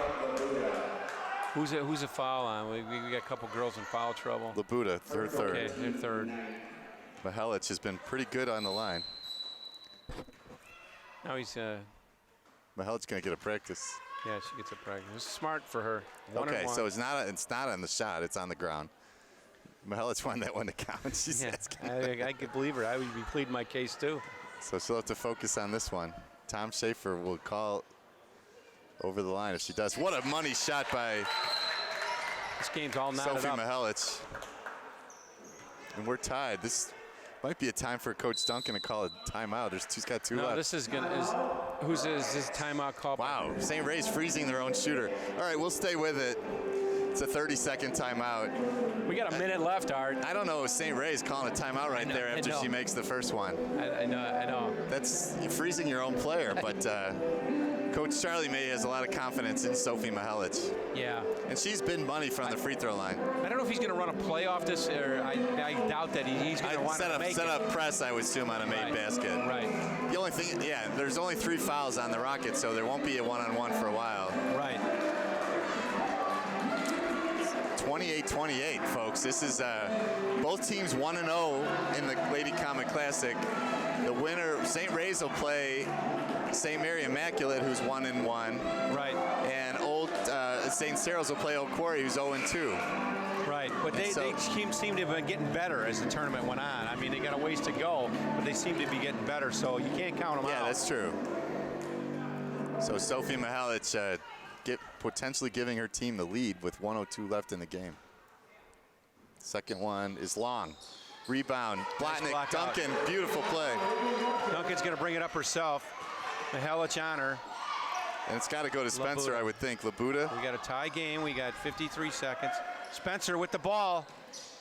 Who's a foul on? We got a couple girls in foul trouble. Labuda, third. Okay, they're third. Mahelic has been pretty good on the line. Now he's. Mahelic's going to get a practice. Yeah, she gets a practice. It's smart for her. Okay, so it's not on the shot. It's on the ground. Mahelic's won that one to count. She's I could believe her. I would be pleading my case too. So she'll have to focus on this one. Tom Schaefer will call over the line if she does. What a money shot by this game's all knotted Sophie up. Mahelic. And we're tied. This might be a time for Coach Duncan to call a timeout. She's got 2 left. No, this is who's his timeout call? Wow, St. Ray's freezing their own shooter. All right, we'll stay with it. It's a 30-second timeout. We got a minute left, Art. I don't know if St. Ray's calling a timeout right there after she makes the first one. I know. That's freezing your own player, but Coach Charlie May has a lot of confidence in Sophie Mahelic. Yeah. And she's been money from the free throw line. I don't know if he's going to run a play off this, or I doubt that he's going to want to make set up press, I would assume, on a made basket. Right. The only thing, there's only 3 fouls on the Rockets, so there won't be a one-on-one for a while. Right. 28-28, folks. This is both teams 1-0 in the Lady Comet Classic. The winner, St. Ray's, will play St. Mary Immaculate, who's 1-1. Right. And old St. Cyril's will play Old Quarry, who's 0-2. Right, but they seem to have been getting better as the tournament went on. I mean, they got a ways to go, but they seem to be getting better, so you can't count them out. Yeah, that's true. So Sophie Mahelic potentially giving her team the lead with 1:02 left in the game. Second one is long. Rebound, Blotnick, Duncan, beautiful play. Duncan's going to bring it up herself. Mahelic on her. And it's got to go to Spencer, I would think. Labuda. We got a tie game. We got 53 seconds. Spencer with the ball.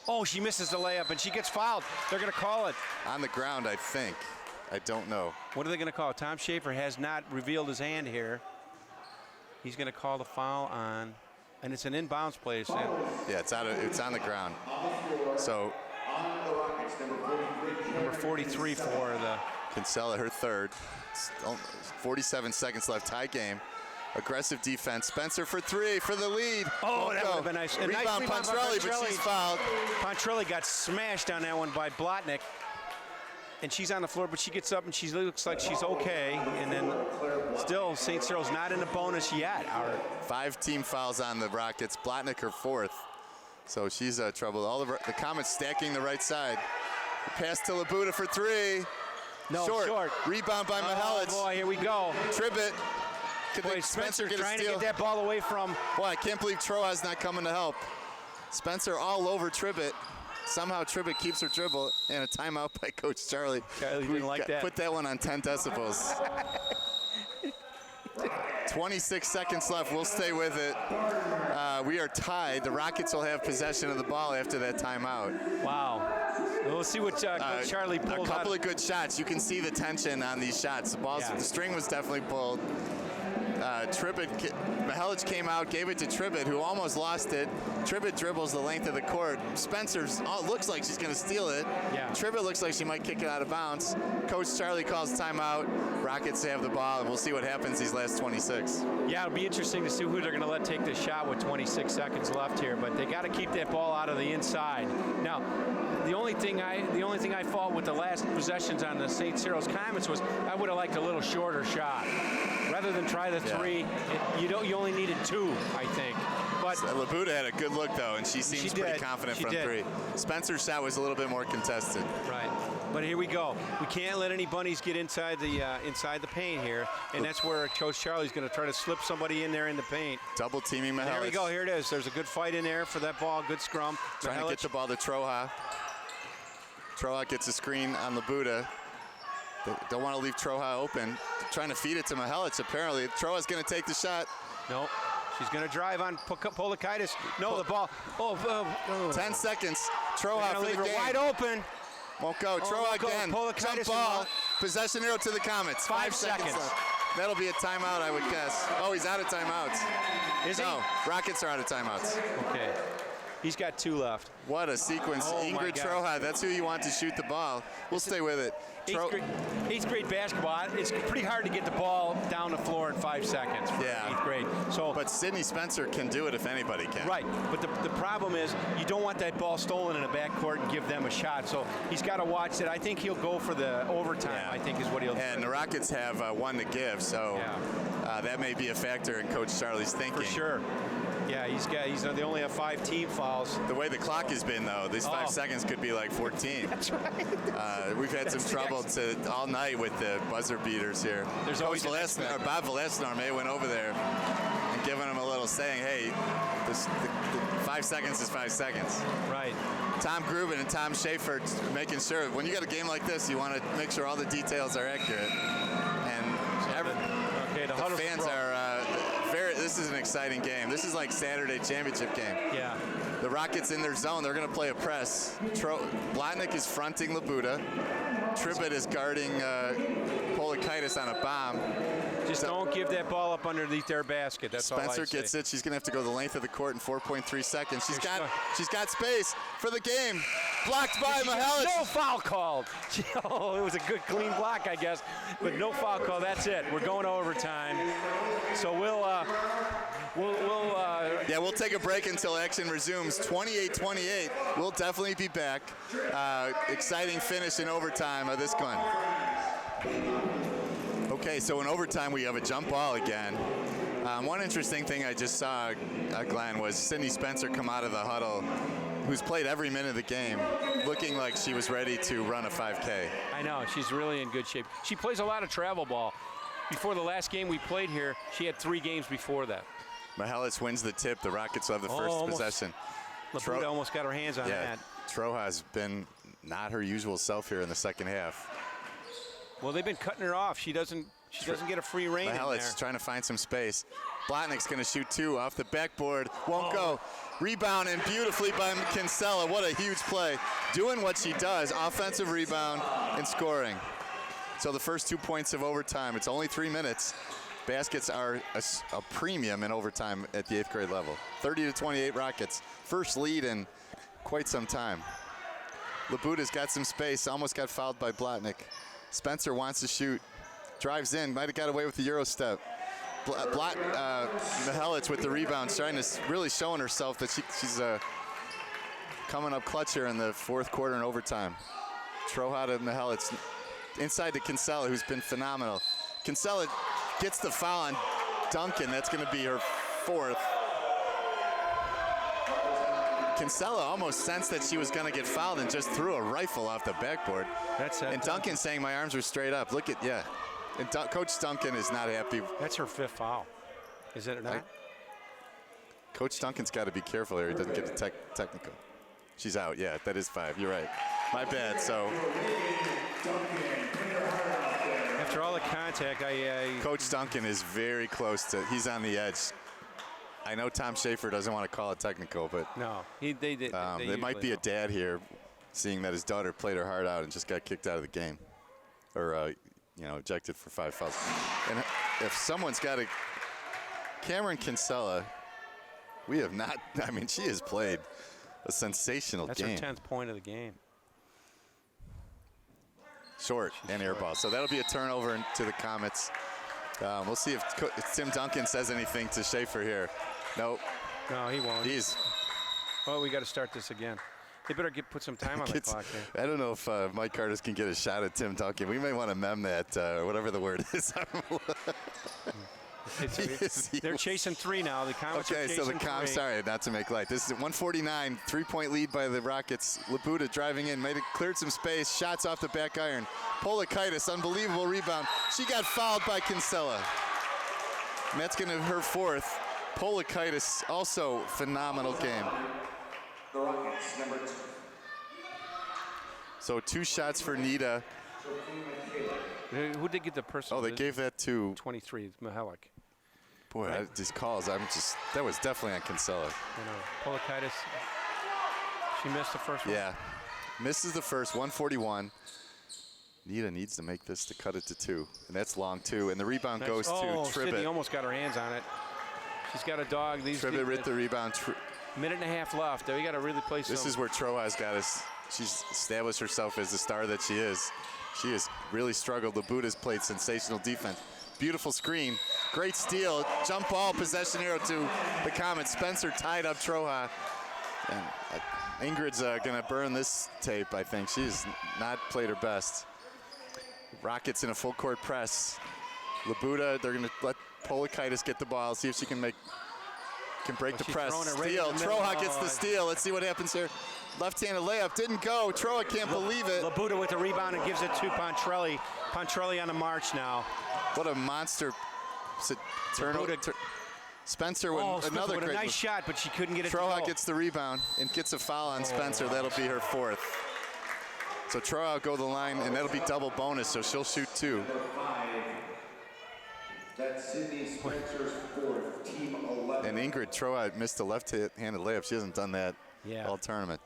Oh, she misses the layup, and she gets fouled. They're going to call it. On the ground, I think. I don't know. What are they going to call? Tom Schaefer has not revealed his hand here. He's going to call the foul on, and it's an inbounds play. Yeah, it's on the ground. So number 43 for the Kinsella, her third. 47 seconds left, tie game. Aggressive defense. Spencer for 3 for the lead. Oh, that would have been nice. Rebound, Pontrelli, but she's fouled. Pontrelli got smashed on that one by Blotnick. And she's on the floor, but she gets up and she looks like she's okay. And then still, St. Cyril's not in the bonus yet. 5 team fouls on the Rockets. Blotnick her 4th. So she's trouble. All the Comets stacking the right side. Pass to Labuda for 3. No, short. Rebound by Mahelic. Oh, boy, here we go. Tribbett. Boy, Spencer trying to get that ball away from. Boy, I can't believe Troa's not coming to help. Spencer all over Tribbett. Somehow Tribbett keeps her dribble, and a timeout by Coach Charlie. Charlie didn't like that. Put that one on 10 decibels. 26 seconds left. We'll stay with it. We are tied. The Rockets will have possession of the ball after that timeout. Wow. We'll see what Coach Charlie pulls A couple out. of good shots. You can see the tension on these shots. The string was definitely pulled. Mihelic came out, gave it to Tribbett, who almost lost it. Tribbett dribbles the length of the court. Spencer's looks like she's going to steal it. Yeah. Tribbett looks like she might kick it out of bounds. Coach Charlie calls timeout. Rockets have the ball, and we'll see what happens these last 26. Yeah, it'll be interesting to see who they're going to let take this shot with 26 seconds left here. But they got to keep that ball out of the inside. Now, the only thing I fault with the last possessions on the St. Cyril's Comets was I would have liked a little shorter shot. Rather than try the three, you only needed 2, I think. But Labuda had a good look though, and she seems pretty confident from 3. Spencer's shot was a little bit more contested. Right. But here we go. We can't let any bunnies get inside the paint here, and that's where Coach Charlie's going to try to slip somebody in there in the paint. Double teaming Mihelic. There we go. Here it is. There's a good fight in there for that ball. Good scrum. Trying to get the ball to Troja. Troja gets a screen on Labuda. They don't want to leave Troja open. Trying to feed it to Mihelic, apparently. Troja's going to take the shot. No. She's going to drive on Polakaitis. No, the ball. 10 seconds. Troja for the game. Wide open. Won't go. Troja again. Jump ball. Possession arrow to the Comets. 5 seconds left. That'll be a timeout, I would guess. Oh, he's out of timeouts. Is he? No, Rockets are out of timeouts. Okay. He's got 2 left. What a sequence. Ingrid Troja, that's who you want to shoot the ball. We'll stay with it. Eighth grade basketball, it's pretty hard to get the ball down the floor in 5 seconds for 8th grade. But Sydney Spencer can do it if anybody can. Right, but the problem is you don't want that ball stolen in the backcourt and give them a shot. So he's got to watch it. I think he'll go for the overtime, I think is what he'll do. And the Rockets have 1 to give, so that may be a factor in Coach Charlie's thinking. For sure. Yeah, they only have 5 team fouls. The way the clock has been, though, these 5 seconds could be like 14. That's right. We've had some trouble all night with the buzzer beaters here. There's always Bob Valesnar may went over there and given him a little saying, hey, the 5 seconds is 5 seconds. Right. Tom Grubin and Tom Schaefer making sure when you got a game like this, you want to make sure all the details are accurate. And the fans are this is an exciting game. This is like Saturday championship game. Yeah. The Rockets in their zone. They're going to play a press. Blotnick is fronting Labuda. Tribbett is guarding Polakaitis on a bomb. Just don't give that ball up underneath their basket. That's Spencer all I say. gets it. She's going to have to go the length of the court in 4.3 seconds. She's got space for the game. Blocked by Mihelic. No foul called. Oh, it was a good clean block, I guess, but no foul call. That's it. We're going to overtime. So we'll take a break until action resumes. 28-28. We'll definitely be back. Exciting finish in overtime of this one. Okay, so in overtime we have a jump ball again. One interesting thing I just saw, Glenn, was Sydney Spencer come out of the huddle, who's played every minute of the game, looking like she was ready to run a 5K. I know, she's really in good shape. She plays a lot of travel ball. Before the last game we played here, she had 3 games before that. Mihelic wins the tip. The Rockets will have the first possession. Labuda almost got her hands on that. Troja's been not her usual self here in the second half. Well, they've been cutting her off. She doesn't get a free rein in there. Mihelic's trying to find some space. Blotnick's going to shoot 2 off the backboard. Won't go. Rebound and beautifully by Kinsella. What a huge play. Doing what she does. Offensive rebound and scoring. So the first 2 points of overtime. It's only 3 minutes. Baskets are a premium in overtime at the 8th grade level. 30-28 Rockets. First lead in quite some time. Labuda's got some space. Almost got fouled by Blotnick. Spencer wants to shoot. Drives in. Might have got away with the Euro step. Mihelic with the rebound. Really showing herself that she's coming up clutch here in the 4th quarter in overtime. Troja to Mihelic. Inside to Kinsella, who's been phenomenal. Kinsella gets the foul on Duncan. That's going to be her 4th. Kinsella almost sensed that she was going to get fouled and just threw a rifle off the backboard. And Duncan saying my arms were straight up. Look at, And Coach Duncan is not happy. That's her 5th foul. Is it not? Coach Duncan's got to be careful here. He doesn't get the technical. She's out. Yeah, that is 5. You're right. My bad. So after all the contact, Coach Duncan is very close to. He's on the edge. I know Tom Schaefer doesn't want to call it technical, but no, they might be a dad here. seeing that his daughter played her heart out and just got kicked out of the game, or ejected for 5 fouls. And if someone's got a Cameron Kinsella, we have not. I mean, she has played a sensational game. That's her 10th point of the game. Short and air ball. So that'll be a turnover to the Comets. We'll see if Tim Duncan says anything to Schaefer here. Nope. No, he won't. He's. Oh, we got to start this again. They better put some time on the clock there. I don't know if Mike Curtis can get a shot at Tim Duncan. We may want to mem that, whatever the word is. They're chasing 3 now. The Comets are chasing 3. Sorry, not to make light. This is 149, 3-point lead by the Rockets. Labuda driving in, cleared some space, shots off the back iron. Polakaitis, unbelievable rebound. She got fouled by Kinsella. And that's going to her 4th. Polakaitis, also phenomenal game. The Rockets, number 2. So 2 shots for Nita. Who did get the person? Oh, they gave that to 23, Mihalik. Boy, Right. these calls, that was definitely on Kinsella. Polakaitis, she missed the first one. Yeah, misses the first, 141. Nita needs to make this to cut it to 2, and that's long 2. And the rebound goes to Tribbett. Sydney almost got her hands on it. She's got a dog. Tribbett with the rebound. Minute and a half left. We got to really play some. This is where Troa's got us. She's established herself as the star that she is. She has really struggled. Labuda's played sensational defense. Beautiful screen. Great steal. Jump ball, possession arrow to the Comets. Spencer tied up Troja. And Ingrid's going to burn this tape, I think. She's not played her best. Rockets in a full court press. Labuda, they're going to let Polakaitis get the ball, see if she can break the press. Steal. Troja gets the steal. Let's see what happens here. Left-handed layup didn't go. Troja can't believe it. Labuda with the rebound and gives it to Pontrelli. Pontrelli on the march now. What a monster turnover. Spencer with another with a great nice shot, but she couldn't get it. Troja gets the rebound and gets a foul on Spencer. That'll be her 4th. So Troja will go to the line, and that'll be double bonus, so she'll shoot 2. That's Sydney Spencer's 4th, team 11. And Ingrid Troja missed a left-handed layup. She hasn't done that all tournament.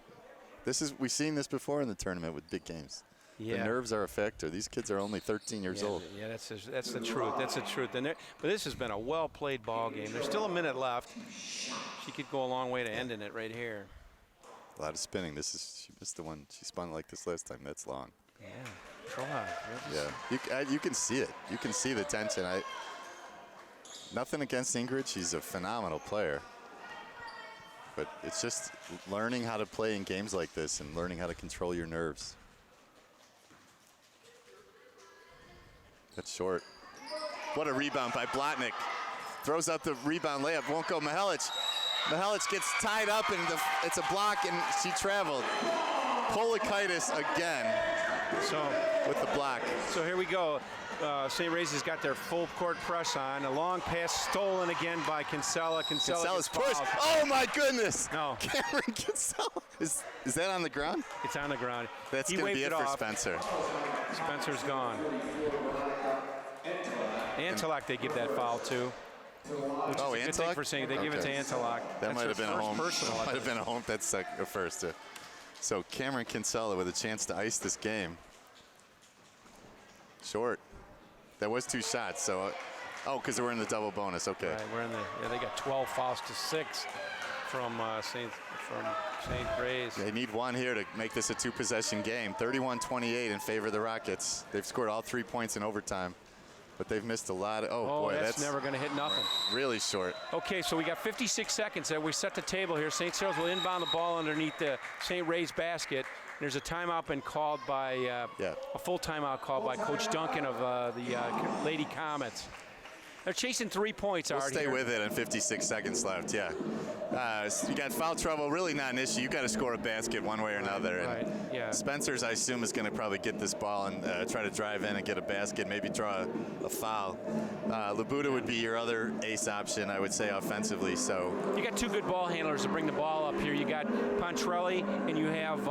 We've seen this before in the tournament with big games. Yeah. The nerves are a factor. These kids are only 13 years old. Yeah, that's the truth. That's the truth. But this has been a well-played ball game. There's still a minute left. She could go a long way to ending it right here. A lot of spinning. She missed the one. She spun like this last time. That's long. Yeah, Troja. Yeah, you can see it. You can see the tension. Nothing against Ingrid. She's a phenomenal player. But it's just learning how to play in games like this and learning how to control your nerves. That's short. What a rebound by Blotnick. Throws up the rebound layup. Won't go Mihalic. Mihalic gets tied up and it's a block and she traveled. Polakaitis again. With the block. So here we go. St. Ray's has got their full court press on. A long pass stolen again by Kinsella. Kinsella's pushed. Oh my goodness! No. Cameron Kinsella. Is that on the ground? It's on the ground. That's going to be it for Spencer. Spencer's gone. Anteloc, they give that foul to. Anteloc? They give it to Anteloc. That might have been a home. Personal. Might have been a home. That's a first. So Cameron Kinsella with a chance to ice this game. Short. That was 2 shots. So, because we're in the double bonus. Okay. Right, we're in they got 12 fouls to 6 from St. Ray's. They need 1 here to make this a 2-possession game. 31-28 in favor of the Rockets. They've scored all 3 points in overtime, but they've missed a lot of. Boy, that's never going to hit nothing. Really short. Okay, so we got 56 seconds. We set the table here. St. Cyril's will inbound the ball underneath the St. Ray's basket. There's a timeout been called by a full timeout called by Coach Duncan of the Lady Comets. They're chasing 3 points. We'll stay with it, and 56 seconds left. Yeah, you got foul trouble. Really not an issue. You got to score a basket one way or another. Right. Yeah. Spencer's, I assume, is going to probably get this ball and try to drive in and get a basket. Maybe draw a foul. Labuda would be your other ace option, I would say, offensively. So you got 2 good ball handlers to bring the ball up here. You got Pontrelli and you have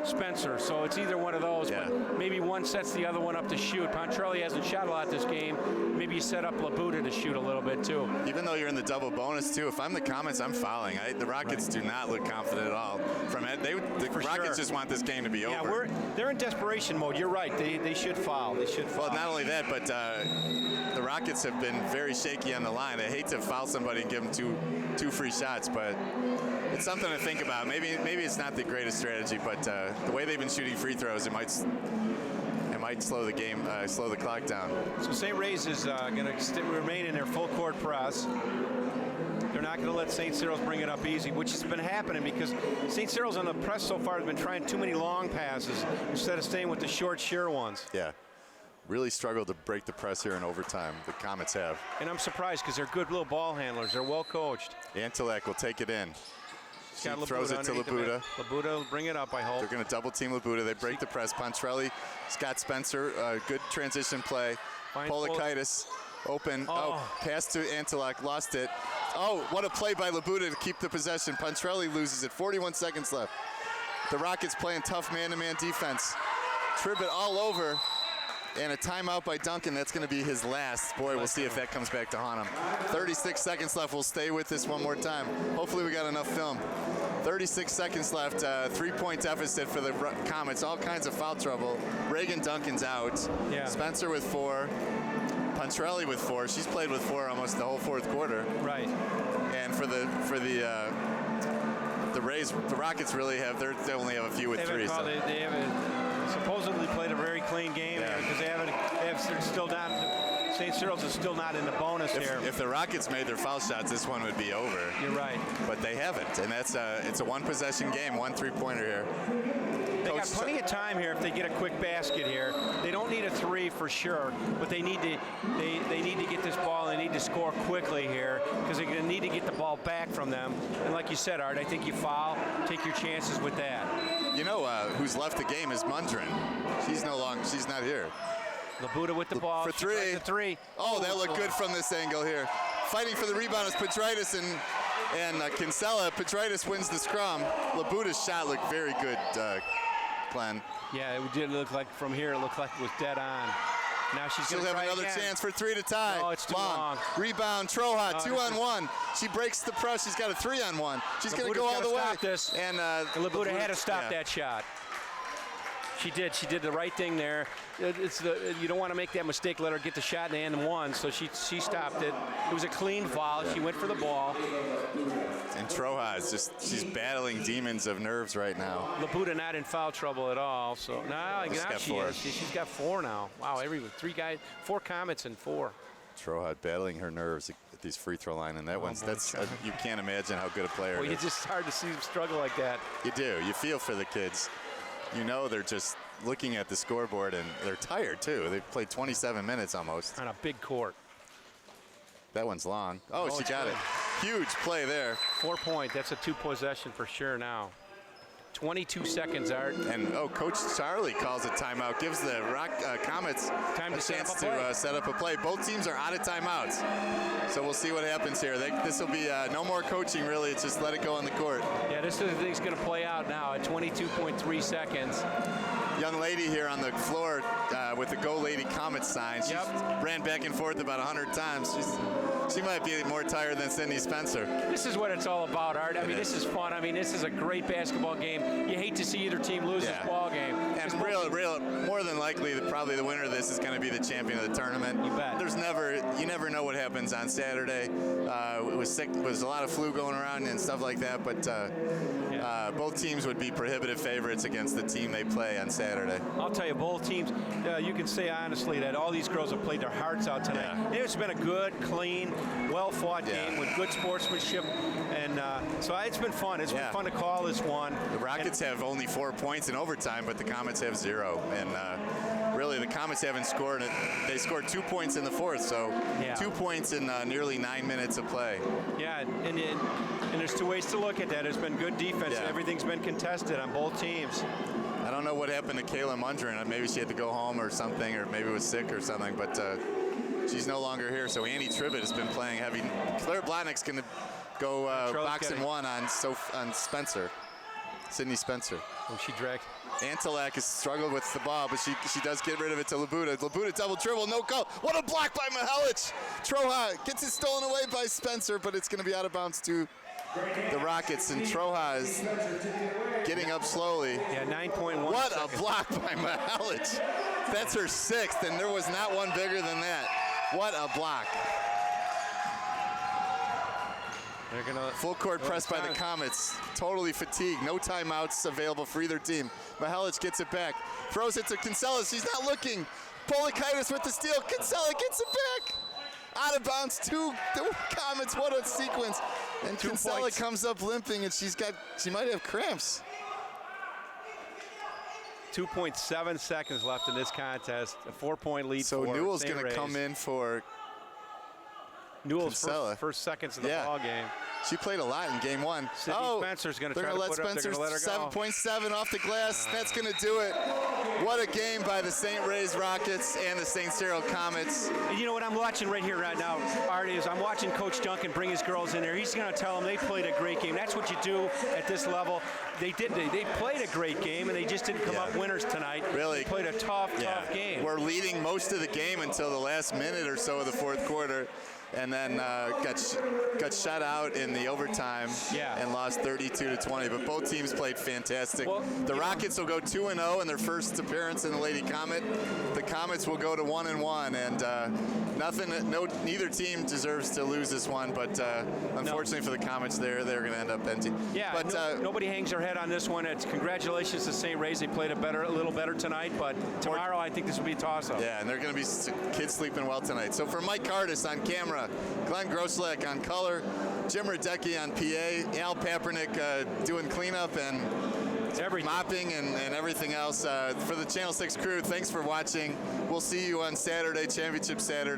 Spencer. So it's either one of those. Yeah. But maybe one sets the other one up to shoot. Pontrelli hasn't shot a lot this game. Maybe you set up Labuda to shoot a little bit too. Even though you're in the double bonus too, if I'm the Comets, I'm fouling. telling. The Rockets do not look confident at all. The Rockets just want this game to be over. They're in desperation mode. You're right. They should foul. They should foul. Well, not only that, but the Rockets have been very shaky on the line. I hate to foul somebody and give them two free shots, but it's something to think about. Maybe it's not the greatest strategy, but the way they've been shooting free throws, it might slow the game, slow the clock down. So St. Ray's is going to remain in their full court press. They're not going to let St. Cyril's bring it up easy, which has been happening because St. Cyril's on the press so far has been trying too many long passes instead of staying with the short, sure ones. Yeah. Really struggled to break the press here in overtime. The Comets have. And I'm surprised because they're good little ball handlers. They're well coached. Antelak will take it in. He throws it to Labuda. Labuda will bring it up, I hope. They're going to double team Labuda. They break the press. Pontrelli, Scott Spencer, good transition play. Polakaitis, open. Pass to Antelak, lost it. Oh, what a play by Labuda to keep the possession. Pontrelli loses it. 41 seconds left. The Rockets playing tough man-to-man defense. Tribbett all over. And a timeout by Duncan. That's going to be his last. Boy, we'll see if that comes back to haunt him. 36 seconds left. We'll stay with this one more time. Hopefully we got enough film. 36 seconds left. 3-point deficit for the Comets. All kinds of foul trouble. Reagan Duncan's out. Yeah. Spencer with 4. Pontrelli with 4. She's played with 4 almost the whole fourth quarter. Right. And for the Rays, the Rockets really have. They only have a few with 3. So. They haven't supposedly played a very clean game because they're still not. St. Cyril's is still not in the bonus here. If the Rockets made their foul shots, this one would be over. You're right. But they haven't, and it's a one-possession game, 1 3-pointer here. They got plenty of time here if they get a quick basket here. They don't need a 3 for sure, but they need to get this ball. They need to score quickly here because they're going to need to get the ball back from them. And like you said, Art, I think you foul, take your chances with that. You know who's left the game is Mundren. She's not here. Labuda with the ball for 3. The 3. Oh, that looked good from this angle here. Fighting for the rebound is Petritis and Kinsella. Petritis wins the scrum. Labuda's shot looked very good, Glenn. Yeah, it did look like from here. It looked like it was dead on. Now she'll have another chance for 3 to tie. Oh, it's too long. Rebound, Troha, 2-on-1. She breaks the press. She's got a 3-on-1. She's going to go all the way. This. And Labuda had to stop that shot. She did. She did the right thing there. You don't want to make that mistake. Let her get the shot and one. So she stopped it. It was a clean foul. She went for the ball. And Troha is she's battling demons of nerves right now. Labuda not in foul trouble at all. So now she is. She's got 4 now. Wow, 3 guys, 4 Comets and 4. Troha battling her nerves at these free throw line, and you can't imagine how good a player. Well, it's just hard to see them struggle like that. You do. You feel for the kids. You know they're just looking at the scoreboard and they're tired too. They've played 27 minutes almost. On a big court. That one's long. Oh, she got it. Huge play there. 4-point. That's a 2-possession for sure now. 22 seconds, Art. And Coach Charlie calls a timeout, gives the Comets a chance to set up a play. Both teams are out of timeouts, so we'll see what happens here. This will be no more coaching, really. It's just let it go on the court. Yeah, this is the thing's going to play out now at 22.3 seconds. Young lady here on the floor with the Go Lady Comet sign. She ran back and forth about 100 times. She might be more tired than Sydney Spencer. This is what it's all about, Art. I mean, this is fun. I mean, this is a great basketball game. You hate to see either team lose this ball game. And more than likely, probably the winner of this is going to be the champion of the tournament. You bet. You never know what happens on Saturday. It was a lot of flu going around and stuff like that, but both teams would be prohibitive favorites against the team they play on Saturday. I'll tell you, both teams, you can say honestly that all these girls have played their hearts out tonight. Yeah. It's been a good, clean, well-fought game with good sportsmanship, and so it's been fun. It's been fun to call this one. The Rockets have only 4 points in overtime, but the Comets have 0, and really the Comets haven't scored. They scored 2 points in the fourth, so 2 points in nearly 9 minutes of play. Yeah, and there's 2 ways to look at that. There's been good defense, and everything's been contested on both teams. I don't know what happened to Kayla Mundren. Maybe she had to go home or something, or maybe was sick or something, but she's no longer here. So Annie Tribbett has been playing heavy. Claire Blotnick's going to go boxing 1 on Spencer, Sydney Spencer. Oh, she dragged. Antelak has struggled with the ball, but she does get rid of it to Labuda. Labuda double dribble, no call. What a block by Mihelic. Troha gets it stolen away by Spencer, but it's going to be out of bounds to the Rockets, and Troja is getting up slowly. Yeah, 9.1 What seconds. a block by Methodius. That's her 6th, and there was not one bigger than that. What a block. They're gonna Full court press by the Comets. Totally fatigued. No timeouts available for either team. Mihalic gets it back. Throws it to Kinsella. She's not looking. Polakaitis with the steal. Kinsella gets it back. Out of bounds. Two Comets. What a sequence. And 2 Kinsella points. comes up limping, and she might have cramps. 2.7 seconds left in this contest. A 4-point lead. So for Newell's St. going to Ray's. come in for Newell's Kinsella. first seconds of the Yeah. ball game. She played a lot in game 1. Sydney Spencer's going to they're try to gonna put let up. They're Spencer going to let her go. 7.7 off the glass. That's going to do it. What a game by the St. Ray's Rockets and the St. Cyril Comets. And you know what I'm watching right here, right now, Art, is I'm watching Coach Duncan bring his girls in there. He's going to tell them they played a great game. That's what you do at this level. They did. They played a great game, and they just didn't come up winners tonight. Really? They played a tough game. We're leading most of the game until the last minute or so of the fourth quarter. And then got shut out in the overtime and lost 32-20. But both teams played fantastic. Well, the Rockets will go 2-0 in their first appearance in the Lady Comet. The Comets will go to 1-1, and neither team deserves to lose this one. But unfortunately for the Comets, they're going to end up empty. Yeah, but nobody hangs their head on this one. It's congratulations to St. Ray's. They played a little better tonight. But tomorrow, I think this will be a toss-up. Yeah, and they're going to be kids sleeping well tonight. So for Mike Cardis on camera, Glenn Groslak on color, Jim Radecki on PA, Al Papernick doing cleanup and mopping and everything else. For the Channel 6 crew, thanks for watching. We'll see you on Saturday, Championship Saturday.